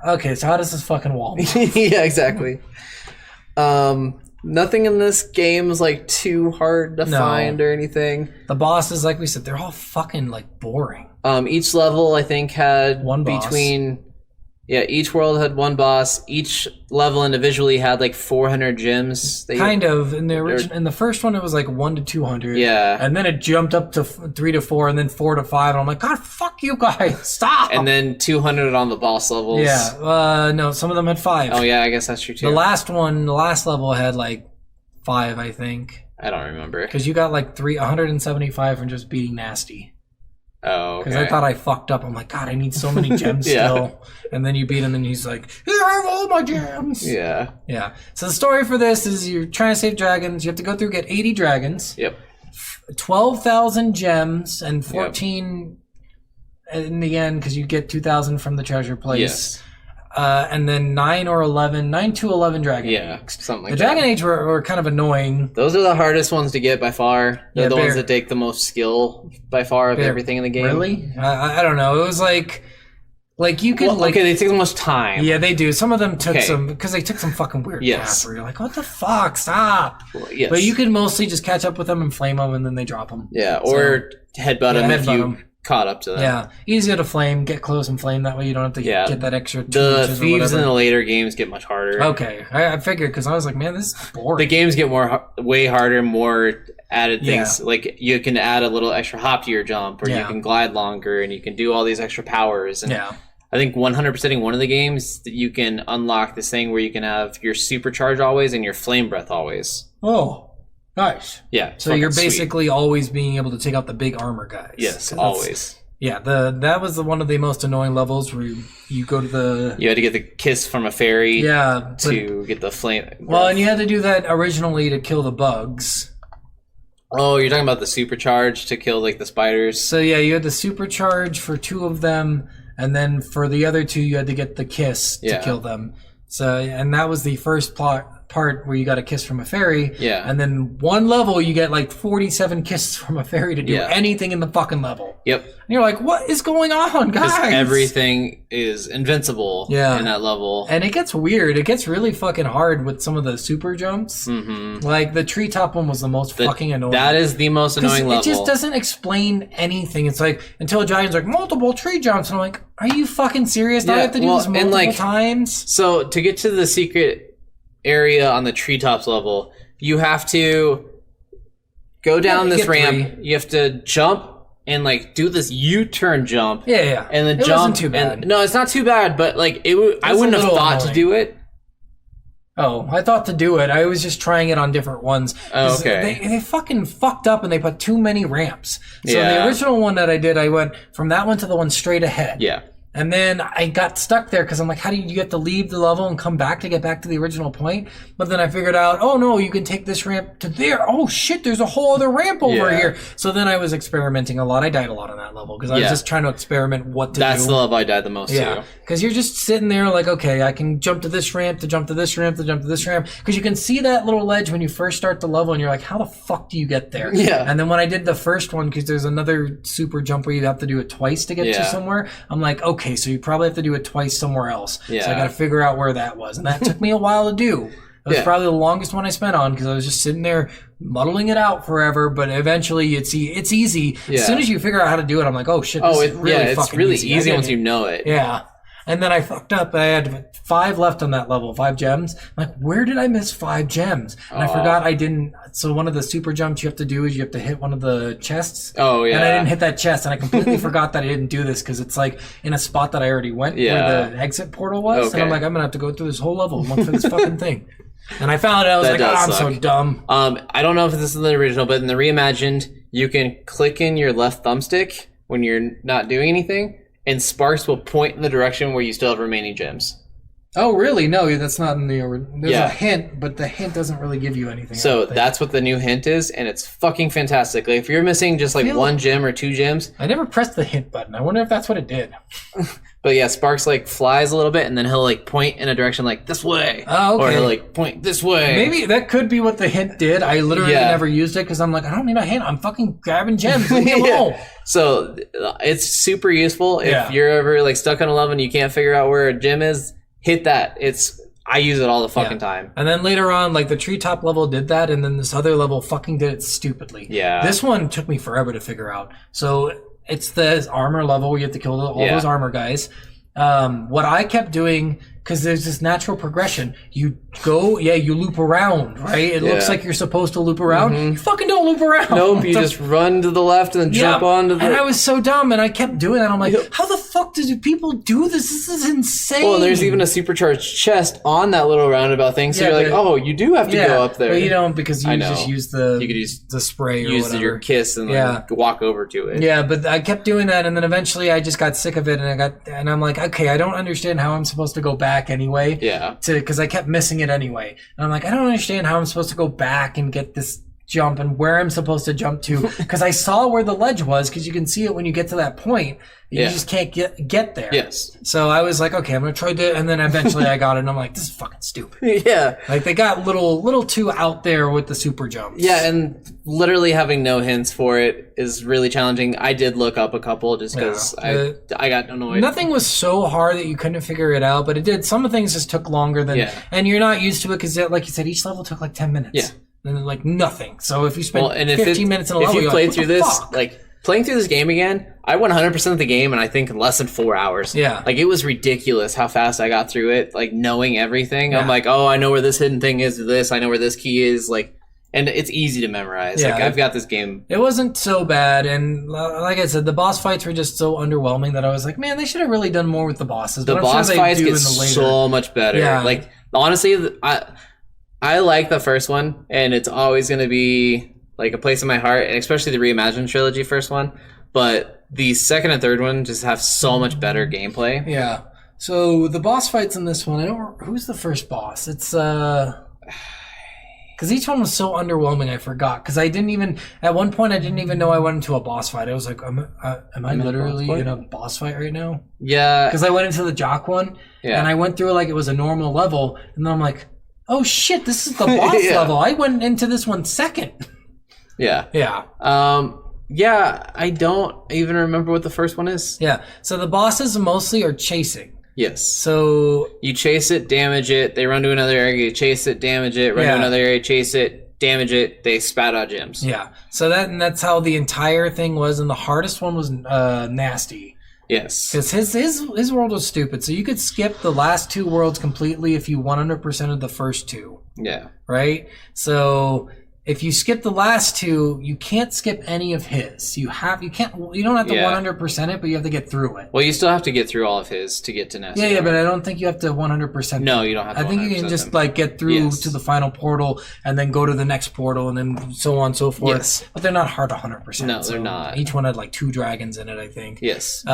S1: okay, so how does this fucking wall move?
S2: Yeah, exactly. Nothing in this game is like too hard to
S1: No.
S2: find or anything.
S1: The bosses, like we said, they're all fucking like boring.
S2: Each level I think had
S1: One boss.
S2: between Yeah, each world had one boss. Each level individually had like 400 gems.
S1: Kind of. In the first one, it was like 1 to 200.
S2: Yeah.
S1: And then it jumped up to 3 to 4, and then 4 to 5. And I'm like, God, fuck you guys, stop.
S2: And then 200 on the boss levels.
S1: Yeah. No, some of them had 5.
S2: Oh yeah, I guess that's true too.
S1: The last level had like 5, I think.
S2: I don't remember.
S1: Because you got like 175 from just beating Nasty.
S2: Oh, okay.
S1: Because I thought I fucked up. I'm like, God, I need so many gems
S2: Yeah.
S1: still. And then you beat him, and he's like, here, I have all my gems.
S2: Yeah.
S1: Yeah. So the story for this is you're trying to save dragons. You have to go through, get 80 dragons.
S2: Yep.
S1: 12,000 gems, and 14 in the end, because you get 2,000 from the treasure place.
S2: Yes.
S1: And then 9 to 11 dragon
S2: Yeah,
S1: eggs.
S2: something like
S1: The
S2: that.
S1: dragon eggs were kind of annoying.
S2: Those are the hardest ones to get by far. They're
S1: Yeah,
S2: the ones
S1: bear-
S2: that take the most skill by far of
S1: Bear-
S2: everything in the game.
S1: Really? I don't know. It was like you could
S2: Well, okay, they take the most time.
S1: Yeah, they do. Some of them took
S2: Okay.
S1: some because they took some fucking weird
S2: Yes.
S1: paths where you're like, what the fuck? Stop.
S2: Well, yes.
S1: But you could mostly just catch up with them and flame them, and then they drop them.
S2: Yeah, or headbutt them if
S1: headbutt
S2: you
S1: 'em.
S2: caught up to them.
S1: Yeah, easier to flame, get close and flame. That way you don't have to
S2: Yeah.
S1: get that extra 2
S2: The
S1: inches or
S2: thieves in
S1: whatever.
S2: the later games get much harder.
S1: Okay, I figured because I was like, man, this is boring.
S2: The games get way harder, more added
S1: Yeah.
S2: things. Like you can add a little extra hop to your jump, or you
S1: Yeah.
S2: can glide longer, and you can do all these extra powers. And
S1: Yeah.
S2: I think 100%ing one of the games that you can unlock this thing where you can have your supercharge always and your flame breath always.
S1: Oh, nice.
S2: Yeah.
S1: So you're
S2: fucking sweet.
S1: basically always being able to take out the big armor guys.
S2: Yes,
S1: 'Cause that's-
S2: always.
S1: Yeah, that was one of the most annoying levels where you go to the
S2: You had to get the kiss from a fairy
S1: but-
S2: to get the flame.
S1: well, and you had to do that originally to kill the bugs.
S2: Oh, you're talking about the supercharge to kill like the spiders.
S1: So yeah, you had the supercharge for 2 of them, and then for the other 2, you had to get the kiss to
S2: Yeah.
S1: kill them. So, and that was the first part where you got a kiss from a fairy.
S2: Yeah.
S1: And then one level, you get like 47 kisses from a fairy to do
S2: Yeah.
S1: anything in the fucking level.
S2: Yep.
S1: And you're like, what is going on,
S2: Because
S1: guys?
S2: everything is invincible
S1: Yeah.
S2: in that level.
S1: And it gets weird. It gets really fucking hard with some of the super jumps.
S2: Mm-hmm.
S1: Like the treetop one was the most fucking annoying.
S2: That is the most
S1: 'Cause
S2: annoying level.
S1: It just doesn't explain anything. It's like until a giant's like multiple tree jumps, and I'm like, are you fucking serious? Do I
S2: Yeah,
S1: have to do
S2: well,
S1: this
S2: and,
S1: multiple
S2: like,
S1: times?
S2: So to get to the secret area on the treetops level, you have to go down
S1: you
S2: this
S1: get
S2: ramp.
S1: 3.
S2: You have to jump and like do this U-turn jump.
S1: Yeah.
S2: And then
S1: it
S2: jump.
S1: wasn't too bad.
S2: And, no, it's not too bad, but like I
S1: a
S2: wouldn't have
S1: little
S2: thought to
S1: annoying.
S2: do it.
S1: Oh, I thought to do it. I was just trying it on different ones.
S2: Oh,
S1: 'Cause
S2: okay.
S1: They fucking fucked up and they put too many ramps. So
S2: Yeah.
S1: the original one that I did, I went from that one to the one straight ahead.
S2: Yeah.
S1: And then I got stuck there because I'm like, how do you have to leave the level and come back to get back to the original point? But then I figured out, oh no, you can take this ramp to there. Oh shit, there's a whole other ramp over
S2: Yeah.
S1: here. So then I was experimenting a lot. I died a lot on that level because I was
S2: Yeah.
S1: just trying to experiment what to
S2: That's
S1: do.
S2: the level I died the most
S1: Yeah,
S2: to.
S1: because you're just sitting there like, okay, I can jump to this ramp, to jump to this ramp, to jump to this ramp. Because you can see that little ledge when you first start the level, and you're like, how the fuck do you get there?
S2: Yeah.
S1: And then when I did the first one, because there's another super jump where you have to do it twice to get
S2: Yeah.
S1: to somewhere, I'm like, okay, so you probably have to do it twice somewhere else. So I
S2: Yeah.
S1: got to figure out where that was. And that took me a while to do. It was
S2: Yeah.
S1: probably the longest one I spent on because I was just sitting there muddling it out forever. But eventually, it's easy.
S2: Yeah.
S1: As soon as you figure out how to do it, I'm like, oh shit, this
S2: Oh,
S1: is really
S2: it's
S1: fucking
S2: really
S1: easy. I
S2: easy
S1: get
S2: once
S1: it.
S2: you know it.
S1: Yeah. And then I fucked up. I had 5 left on that level, 5 gems. I'm like, where did I miss 5 gems? And I forgot I didn't. So one of the super jumps you have to do is you have to hit one of the chests.
S2: Oh, yeah.
S1: And I didn't hit that chest, and I completely forgot that I didn't do this because it's like in a spot that I already went
S2: Yeah.
S1: where the exit portal was. And
S2: Okay.
S1: I'm like, I'm gonna have to go through this whole level and look for this fucking thing. And I found it. I was
S2: That
S1: like, oh,
S2: does
S1: I'm so
S2: suck.
S1: dumb.
S2: I don't know if this is in the original, but in the reimagined, you can click in your left thumbstick when you're not doing anything, and sparks will point in the direction where you still have remaining gems.
S1: Oh, really? No, that's not in the original. There's
S2: Yeah.
S1: a hint, but the hint doesn't really give you anything. I
S2: So
S1: don't think.
S2: that's what the new hint is, and it's fucking fantastic. Like if you're missing just like
S1: Feel-
S2: 1 gem or 2 gems,
S1: I never pressed the hint button. I wonder if that's what it did.
S2: but yeah, Sparks like flies a little bit, and then he'll like point in a direction like this way,
S1: Oh, okay.
S2: or he'll like point this way.
S1: Maybe that could be what the hint did. I literally
S2: Yeah.
S1: never used it because I'm like, I don't need a hint. I'm fucking grabbing gems. Leave me
S2: Yeah.
S1: alone.
S2: So it's super useful if
S1: Yeah.
S2: you're ever like stuck on 11 and you can't figure out where a gem is. Hit that. I use it all the fucking time.
S1: And then later on, like the treetop level did that, and then this other level fucking did it stupidly.
S2: Yeah.
S1: This one took me forever to figure out. So it's the armor level where you have to kill all
S2: Yeah.
S1: those armor guys. what I kept doing, because there's this natural progression. You go, you loop around, right? It looks like you're supposed to loop around. You fucking don't loop around.
S2: Nope, you just run to the left and then jump onto the...
S1: And I was so dumb, and I kept doing that. I'm like, how the fuck do people do this? This is insane.
S2: Well, and there's even a supercharged chest on that little roundabout thing, so you're like, oh, you do have to go up there.
S1: But you don't, because you just use the...
S2: You could use
S1: the spray or
S2: use
S1: whatever.
S2: your kiss and then walk over to it.
S1: Yeah, but I kept doing that, and then eventually I just got sick of it, and I'm like, okay, I don't understand how I'm supposed to go back anyway.
S2: Yeah.
S1: Because I kept missing it anyway. And I'm like, I don't understand how I'm supposed to go back and get this jump and where I'm supposed to jump to. Because I saw where the ledge was, because you can see it when you get to that point. You just can't get there.
S2: Yes.
S1: So I was like, okay, I'm going to try to, and then eventually I got it, and I'm like, this is fucking stupid.
S2: Yeah.
S1: Like, they got little too out there with the super jumps.
S2: Yeah, and literally having no hints for it is really challenging. I did look up a couple just because I got annoyed.
S1: Nothing was so hard that you couldn't figure it out, but it did. Some of things just took longer than, and you're not used to it because, like you said, each level took like 10 minutes.
S2: Yeah.
S1: And then, like, nothing. So if you spend
S2: and
S1: 15 minutes in a level,
S2: if you played
S1: like,
S2: through this, like, playing through this game again, I won 100% of the game, and I think in less than 4 hours.
S1: Yeah.
S2: Like, it was ridiculous how fast I got through it, like, knowing everything. I'm like, oh, I know where this hidden thing is to this. I know where this key is. Like, and it's easy to memorize.
S1: Yeah,
S2: like, I've got this game.
S1: It wasn't so bad, and like I said, the boss fights were just so underwhelming that I was like, man, they should have really done more with the bosses.
S2: The boss fights get so much better.
S1: Yeah.
S2: Like, honestly, I like the first one, and it's always going to be like a place in my heart, and especially the Reimagined trilogy first one. But the second and third one just have so much better gameplay.
S1: Yeah. So the boss fights in this one, who's the first boss? It's because each one was so underwhelming, I forgot. Because at one point I didn't even know I went into a boss fight. I was like, am I literally in a boss fight right now?
S2: Yeah.
S1: Because I went into the jock one, and I went through it like it was a normal level, and then I'm like, oh shit, this is the boss level. I went into this one second.
S2: Yeah.
S1: Yeah.
S2: Yeah, I don't even remember what the first one is.
S1: Yeah. So the bosses mostly are chasing.
S2: Yes.
S1: So
S2: you chase it, damage it, they run to another area, you chase it, damage it, run to another area, chase it, damage it, they spat out gems.
S1: Yeah. So that's how the entire thing was, and the hardest one was Nasty.
S2: Yes.
S1: Because his world was stupid. So you could skip the last two worlds completely if you 100% of the first two.
S2: Yeah.
S1: Right? So if you skip the last two, you can't skip any of his. You don't have to 100% it, but you have to get through it.
S2: Well, you still have to get through all of his to get to Nessie.
S1: Yeah, but I don't think you have to 100%.
S2: No, you don't have to.
S1: I think you can just like get through to the final portal and then go to the next portal and then so on and so forth.
S2: Yes.
S1: But they're not hard 100%.
S2: No, they're not.
S1: Each one had like 2 dragons in it, I think.
S2: Yes.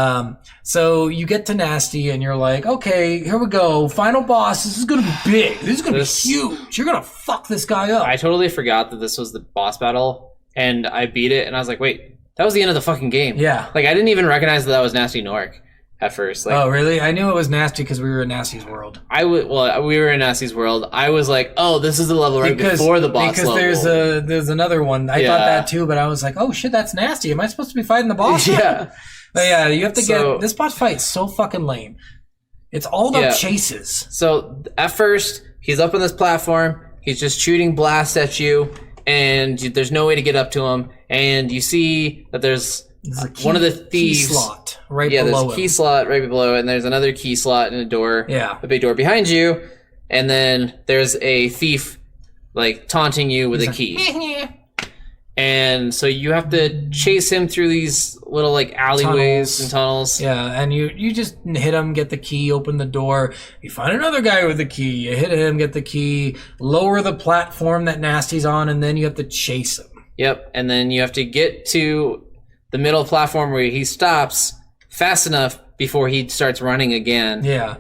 S1: So you get to Nasty and you're like, okay, here we go. Final boss. This is going to be big. This is going to be huge. You're going to fuck this guy up.
S2: I totally forgot that this was the boss battle, and I beat it, and I was like, wait, that was the end of the fucking game.
S1: Yeah.
S2: Like, I didn't even recognize that was Nasty Nork at first. Like,
S1: oh, really? I knew it was Nasty because we were in Nasty's world.
S2: We were in Nasty's world. I was like, oh, this is the level before the boss level.
S1: Because there's another one. I thought that too, but I was like, oh shit, that's Nasty. Am I supposed to be fighting the boss?
S2: Yeah.
S1: But yeah, you have to get... This boss fight is so fucking lame. It's all about chases.
S2: So, at first, he's up on this platform. He's just shooting blasts at you, and there's no way to get up to him. And you see that there's one of the thieves...
S1: Key slot right below
S2: there's
S1: him.
S2: a key slot right below, and there's another key slot in a door.
S1: Yeah.
S2: A big door behind you. And then there's a thief, like, taunting you with a key. And so you have to chase him through these little like alleyways and tunnels.
S1: Yeah, and you just hit him, get the key, open the door. You find another guy with the key. You hit him, get the key, lower the platform that Nasty's on, and then you have to chase him.
S2: Yep, and then you have to get to the middle platform where he stops fast enough before he starts running again.
S1: Yeah.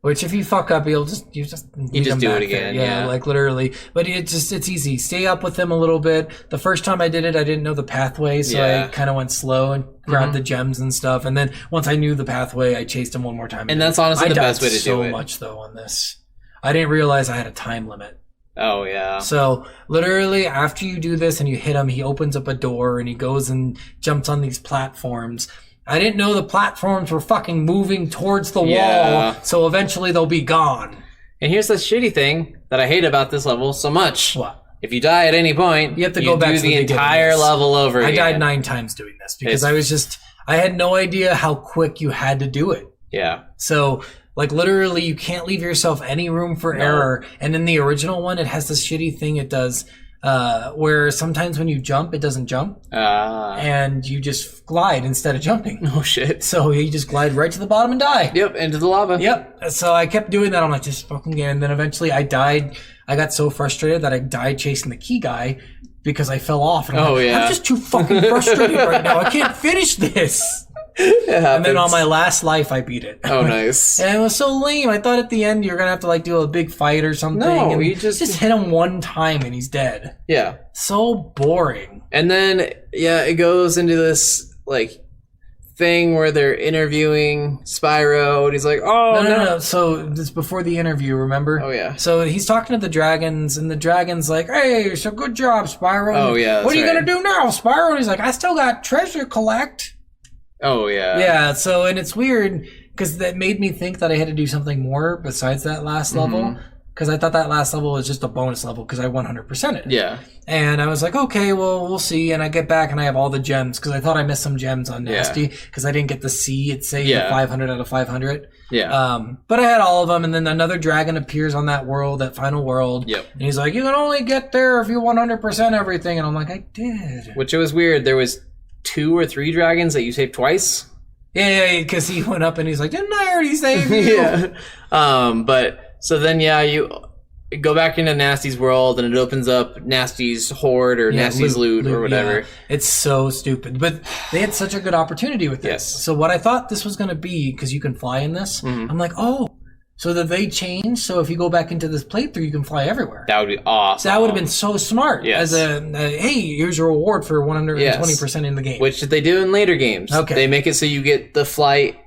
S1: Which if you fuck up, you just do it
S2: again.
S1: Yeah, like literally. But it's easy. Stay up with him a little bit. The first time I did it, I didn't know the pathway, so I kind of went slow and grabbed the gems and stuff. And then once I knew the pathway, I chased him one more time.
S2: And that's honestly the best way to do it.
S1: I died so much though on this. I didn't realize I had a time limit.
S2: Oh yeah.
S1: So literally, after you do this and you hit him, he opens up a door and he goes and jumps on these platforms. I didn't know the platforms were fucking moving towards the wall, so eventually they'll be gone.
S2: And here's the shitty thing that I hate about this level so much.
S1: What?
S2: If you die at any point,
S1: you have to go back to
S2: the entire level over again.
S1: I died 9 times doing this because I had no idea how quick you had to do it.
S2: Yeah.
S1: So, like, literally, you can't leave yourself any room for error. And in the original one, it has this shitty thing it does where sometimes when you jump, it doesn't jump. And you just glide instead of jumping.
S2: Oh, shit.
S1: So you just glide right to the bottom and die.
S2: Yep, into the lava.
S1: Yep. So I kept doing that. I'm like, just fucking get. And then eventually I died. I got so frustrated that I died chasing the key guy because I fell off. And I'm like, I'm just too fucking frustrated right now. I can't finish this. And then on my last life, I beat it.
S2: Oh, nice.
S1: And it was so lame. I thought at the end you're gonna have to like do a big fight or something.
S2: No,
S1: and
S2: you just
S1: hit him one time and he's dead.
S2: Yeah.
S1: So boring.
S2: And then it goes into this like thing where they're interviewing Spyro, and he's like, "Oh no!"
S1: So this before the interview, remember?
S2: Oh yeah.
S1: So he's talking to the dragons, and the dragon's like, "Hey, so good job, Spyro."
S2: Oh yeah.
S1: What are you gonna do now, Spyro? And he's like, "I still got treasure collect."
S2: Oh yeah.
S1: Yeah. So and it's weird because that made me think that I had to do something more besides that last level. Because I thought that last level was just a bonus level because I 100%ed it.
S2: Yeah.
S1: And I was like, okay, well, we'll see. And I get back and I have all the gems because I thought I missed some gems on Nasty because I didn't get the C. It say the 500 out of 500.
S2: Yeah.
S1: But I had all of them. And then another dragon appears on that world, that final world.
S2: Yep.
S1: And he's like, you can only get there if you 100% everything. And I'm like, I did.
S2: Which it was weird. There was 2 or 3 dragons that you saved twice.
S1: Yeah, because he went up and he's like, didn't I already save you?
S2: Yeah. But... So then, you go back into Nasty's world, and it opens up Nasty's hoard or Nasty's loot or whatever.
S1: Yeah. It's so stupid. But they had such a good opportunity with this.
S2: Yes.
S1: So what I thought this was going to be, because you can fly in this, I'm like, oh, so that they changed. So if you go back into this playthrough, you can fly everywhere.
S2: That would be awesome.
S1: That would have been so smart.
S2: Yes.
S1: As hey, here's your reward for 120% in the game.
S2: Which they do in later games.
S1: Okay.
S2: They make it so you get the flight.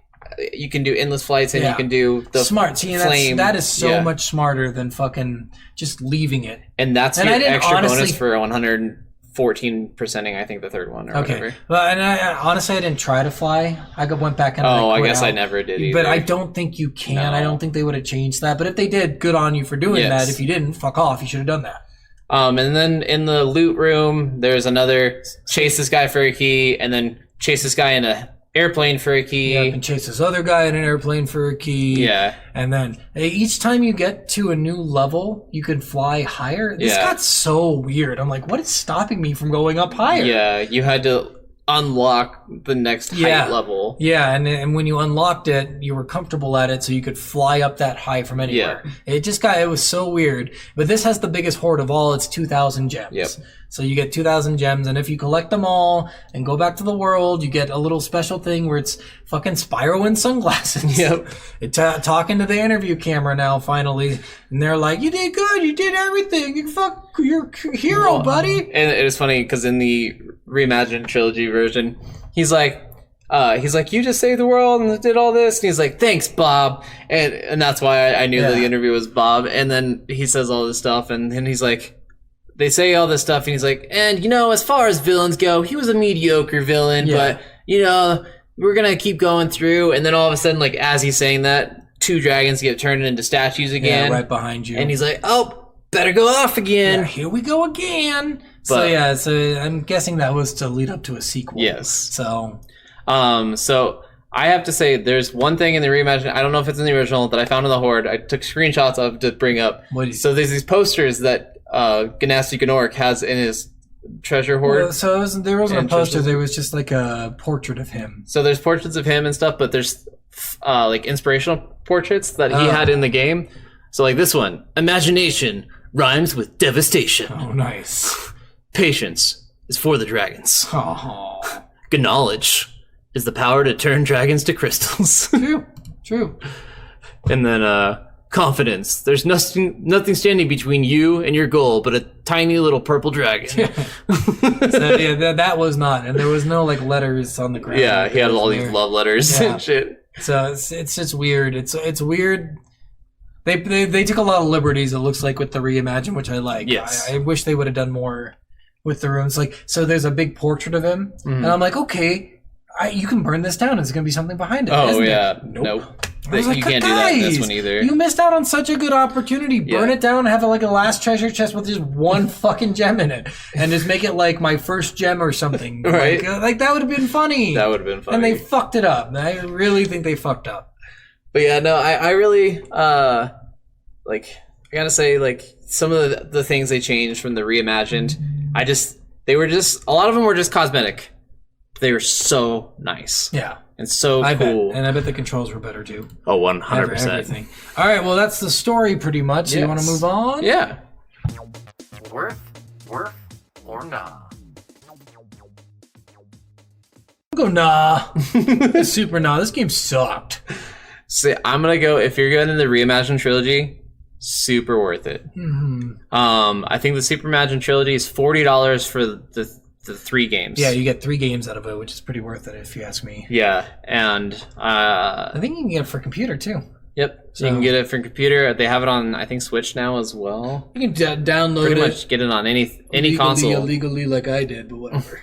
S2: You can do endless flights, and you can do the
S1: smart. See,
S2: flame.
S1: that is so much smarter than fucking just leaving it.
S2: And that's your extra bonus for 114%ing, I think, the third one or whatever.
S1: Well, and honestly, I didn't try to fly. I went back and
S2: I guess I never did either.
S1: But I don't think you can.
S2: No.
S1: I don't think they would have changed that. But if they did, good on you for doing that. If you didn't, fuck off. You should have done that.
S2: And then in the loot room, there's another chase this guy for a key, and then chase this guy in a airplane for a key.
S1: Yep, and chase this other guy in an airplane for a key.
S2: Yeah.
S1: And then each time you get to a new level, you can fly higher. This got so weird. I'm like, what is stopping me from going up higher?
S2: Yeah, you had to unlock the next height level.
S1: Yeah, and when you unlocked it, you were comfortable at it, so you could fly up that high from anywhere. Yeah. It was so weird. But this has the biggest hoard of all. It's 2,000 gems. Yep. So you get 2,000 gems, and if you collect them all and go back to the world, you get a little special thing where it's fucking Spyro in sunglasses.
S2: Yep.
S1: Talking to the interview camera now, finally. And they're like, you did good. You did everything. You're a hero, buddy.
S2: And it was funny because in the reimagined trilogy version, he's like, you just saved the world and did all this, and he's like, thanks, Bob, and that's why I knew that the interview was Bob. And then he says all this stuff, and then he's like, they say all this stuff, and he's like, and as far as villains go, he was a mediocre villain, but we're gonna keep going through. And then all of a sudden, like as he's saying that, 2 dragons get turned into statues again,
S1: right behind you,
S2: and he's like, oh, better go off again.
S1: Here we go again. So I'm guessing that was to lead up to a sequel.
S2: Yes.
S1: So
S2: I have to say, there's one thing in the reimagined, I don't know if it's in the original, that I found in the Horde. I took screenshots of to bring up. So there's these posters that Ganassi Gnorc has in his treasure hoard.
S1: Well, there wasn't a poster. There was just like a portrait of him.
S2: So there's portraits of him and stuff, but there's like inspirational portraits that he had in the game. So like this one, imagination rhymes with devastation.
S1: Oh, nice.
S2: Patience is for the dragons.
S1: Oh.
S2: Knowledge is the power to turn dragons to crystals.
S1: True.
S2: And then confidence. There's nothing standing between you and your goal but a tiny little purple dragon.
S1: That was not. And there was no like letters on the ground.
S2: Yeah, he had all these love letters and shit.
S1: So it's just weird. It's weird. They took a lot of liberties, it looks like, with the reimagine, which I like.
S2: Yes.
S1: I wish they would have done more with the rooms. Like, so there's a big portrait of him, and I'm like, okay, you can burn this down. There's going to be something behind it.
S2: Oh, yeah.
S1: It?
S2: Nope.
S1: I was like,
S2: you can't do that in this one either.
S1: You missed out on such a good opportunity. Burn it down and have like a last treasure chest with just one fucking gem in it. And just make it like my first gem or something.
S2: Right.
S1: Like that would have been funny.
S2: That would have been funny.
S1: And they fucked it up. I really think they fucked up.
S2: But yeah, no, I really like. I gotta say, like some of the things they changed from the reimagined, they were just a lot of them were just cosmetic. They were so nice.
S1: Yeah.
S2: And so cool.
S1: And I bet the controls were better too.
S2: Oh, 100%.
S1: Everything. All right, well, that's the story pretty much. So you want to move on?
S2: Yeah.
S7: Worth, or nah?
S1: I'll go nah. Super nah. This game sucked.
S2: So I'm gonna go. If you're going in the reimagined trilogy, super worth it. I think the Super Imagined trilogy is $40 for the 3 games.
S1: Yeah, you get 3 games out of it, which is pretty worth it if you ask me.
S2: Yeah, and
S1: I think you can get it for computer too.
S2: Yep, so you can get it for computer. They have it on, I think, Switch now as well.
S1: You can download
S2: Pretty
S1: it.
S2: much get it on any console.
S1: Illegally like I did, but whatever.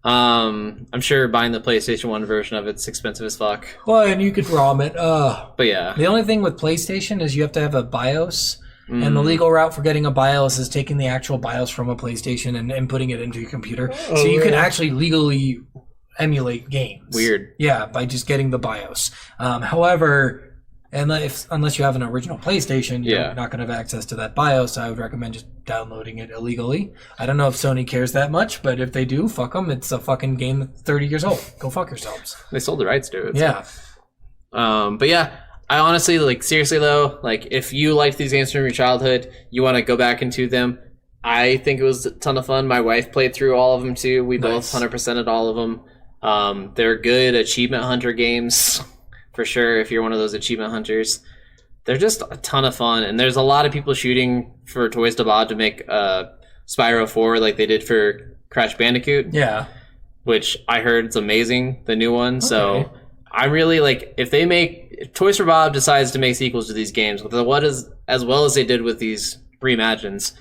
S2: I'm sure buying the PlayStation 1 version of it's expensive as fuck.
S1: Well, and you could ROM it.
S2: But yeah.
S1: The only thing with PlayStation is you have to have a BIOS. And the legal route for getting a BIOS is taking the actual BIOS from a PlayStation and putting it into your computer. So you can actually legally emulate games.
S2: Weird.
S1: Yeah, by just getting the BIOS. However, unless you have an original PlayStation, you're not going to have access to that BIOS. I would recommend just downloading it illegally. I don't know if Sony cares that much, but if they do, fuck them. It's a fucking game that's 30 years old. Go fuck yourselves.
S2: They sold the rights to it.
S1: Yeah.
S2: But yeah. I honestly, like, seriously though, like, if you liked these games from your childhood, you want to go back into them, I think it was a ton of fun. My wife played through all of them too. We both 100%ed all of them. They're good achievement hunter games, for sure, if you're one of those achievement hunters. They're just a ton of fun, and there's a lot of people shooting for Toys to Bod to make Spyro 4 like they did for Crash Bandicoot.
S1: Yeah.
S2: Which I heard is amazing, the new one, so... I really like if Toys for Bob decides to make sequels to these games as well as they did with these reimagines,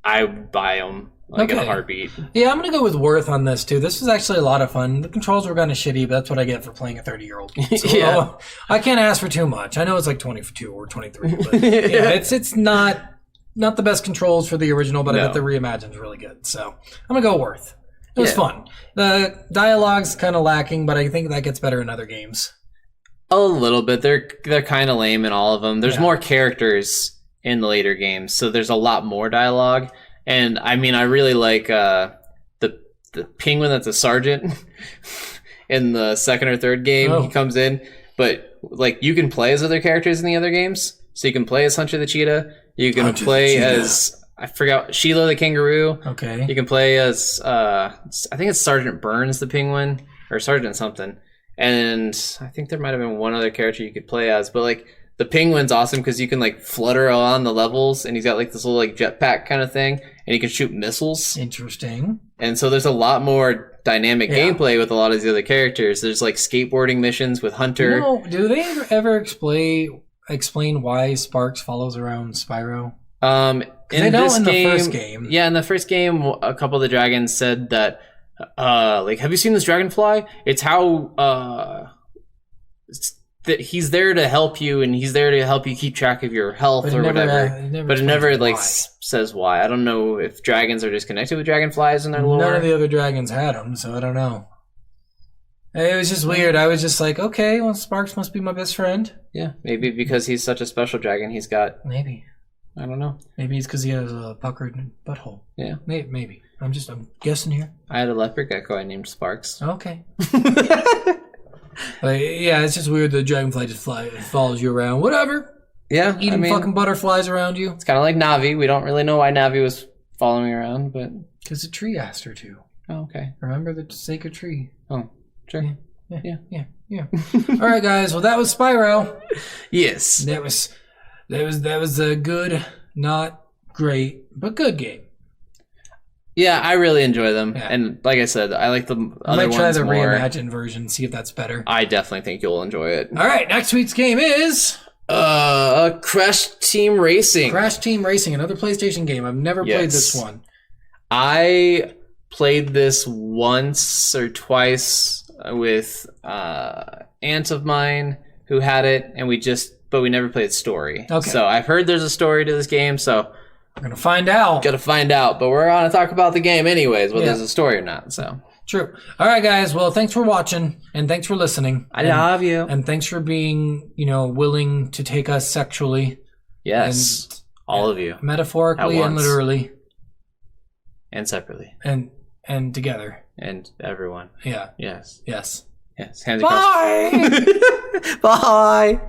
S2: I would buy them in a heartbeat.
S1: Yeah, I'm gonna go with Worth on this too. This was actually a lot of fun. The controls were kind of shitty, but that's what I get for playing a 30-year-old game. So I can't ask for too much. I know it's like 22 or 23, but yeah, it's not the best controls for the original, but I bet the reimagine's really good. So I'm gonna go Worth. It was fun. The dialogue's kind of lacking, but I think that gets better in other games.
S2: A little bit. They're kind of lame in all of them. There's more characters in the later games, so there's a lot more dialogue. And I mean, I really like the penguin that's a sergeant in the second or third game. He comes in, but like you can play as other characters in the other games. So you can play as Hunter the Cheetah. You can play as... I forgot Sheila the kangaroo.
S1: Okay.
S2: You can play as I think it's Sergeant Burns the penguin or Sergeant something, and I think there might have been one other character you could play as. But like the penguin's awesome because you can like flutter on the levels, and he's got like this little like jetpack kind of thing, and he can shoot missiles.
S1: Interesting. And
S2: so there's a lot more dynamic gameplay with a lot of these other characters. There's like skateboarding missions with Hunter.
S1: Do they ever explain why Sparks follows around Spyro?
S2: In
S1: the first game.
S2: Yeah, in the first game, a couple of the dragons said that, like, have you seen this dragonfly? It's how, that he's there to help you, and he's there to help you keep track of your health or whatever. But it never, like, says why. I don't know if dragons are just connected with dragonflies in their lore.
S1: None of the other dragons had them, so I don't know. It was just weird. I was just like, okay, well, Sparks must be my best friend.
S2: Yeah, maybe because he's such a special dragon, he's got...
S1: Maybe.
S2: I don't know.
S1: Maybe it's because he has a puckered butthole.
S2: Yeah.
S1: Maybe. I'm guessing here.
S2: I had a leopard gecko I named Sparks.
S1: Okay. Yeah, it's just weird the dragonfly just follows you around. Whatever.
S2: Yeah.
S1: Eating fucking butterflies around you.
S2: It's kind of like Navi. We don't really know why Navi was following around, but...
S1: Because the tree asked her to.
S2: Oh, okay.
S1: Remember the sacred tree.
S2: Oh, sure.
S1: Yeah. All right, guys. Well, that was Spyro.
S2: Yes.
S1: That was a good, not great, but good game.
S2: Yeah, I really enjoy them, and like I said, I like the other ones more. I might try the
S1: reimagined version, see if that's better.
S2: I definitely think you'll enjoy it.
S1: All right, next week's game is
S2: Crash Team Racing.
S1: Crash Team Racing, another PlayStation game. I've never played this one.
S2: I played this once or twice with aunt of mine who had it, and but we never played story.
S1: Okay.
S2: So I've heard there's a story to this game, so
S1: we're gonna find out.
S2: Gotta find out, but we're gonna talk about the game anyways, whether there's a story or not. So
S1: True. All right, guys. Well, thanks for watching and thanks for listening.
S2: I love you.
S1: And thanks for being, willing to take us sexually.
S2: Yes. All of you.
S1: Metaphorically and literally.
S2: And separately.
S1: And together.
S2: And everyone.
S1: Yeah.
S2: Yes.
S1: Yes.
S2: Yes. Hands
S1: Bye.
S2: across. Bye.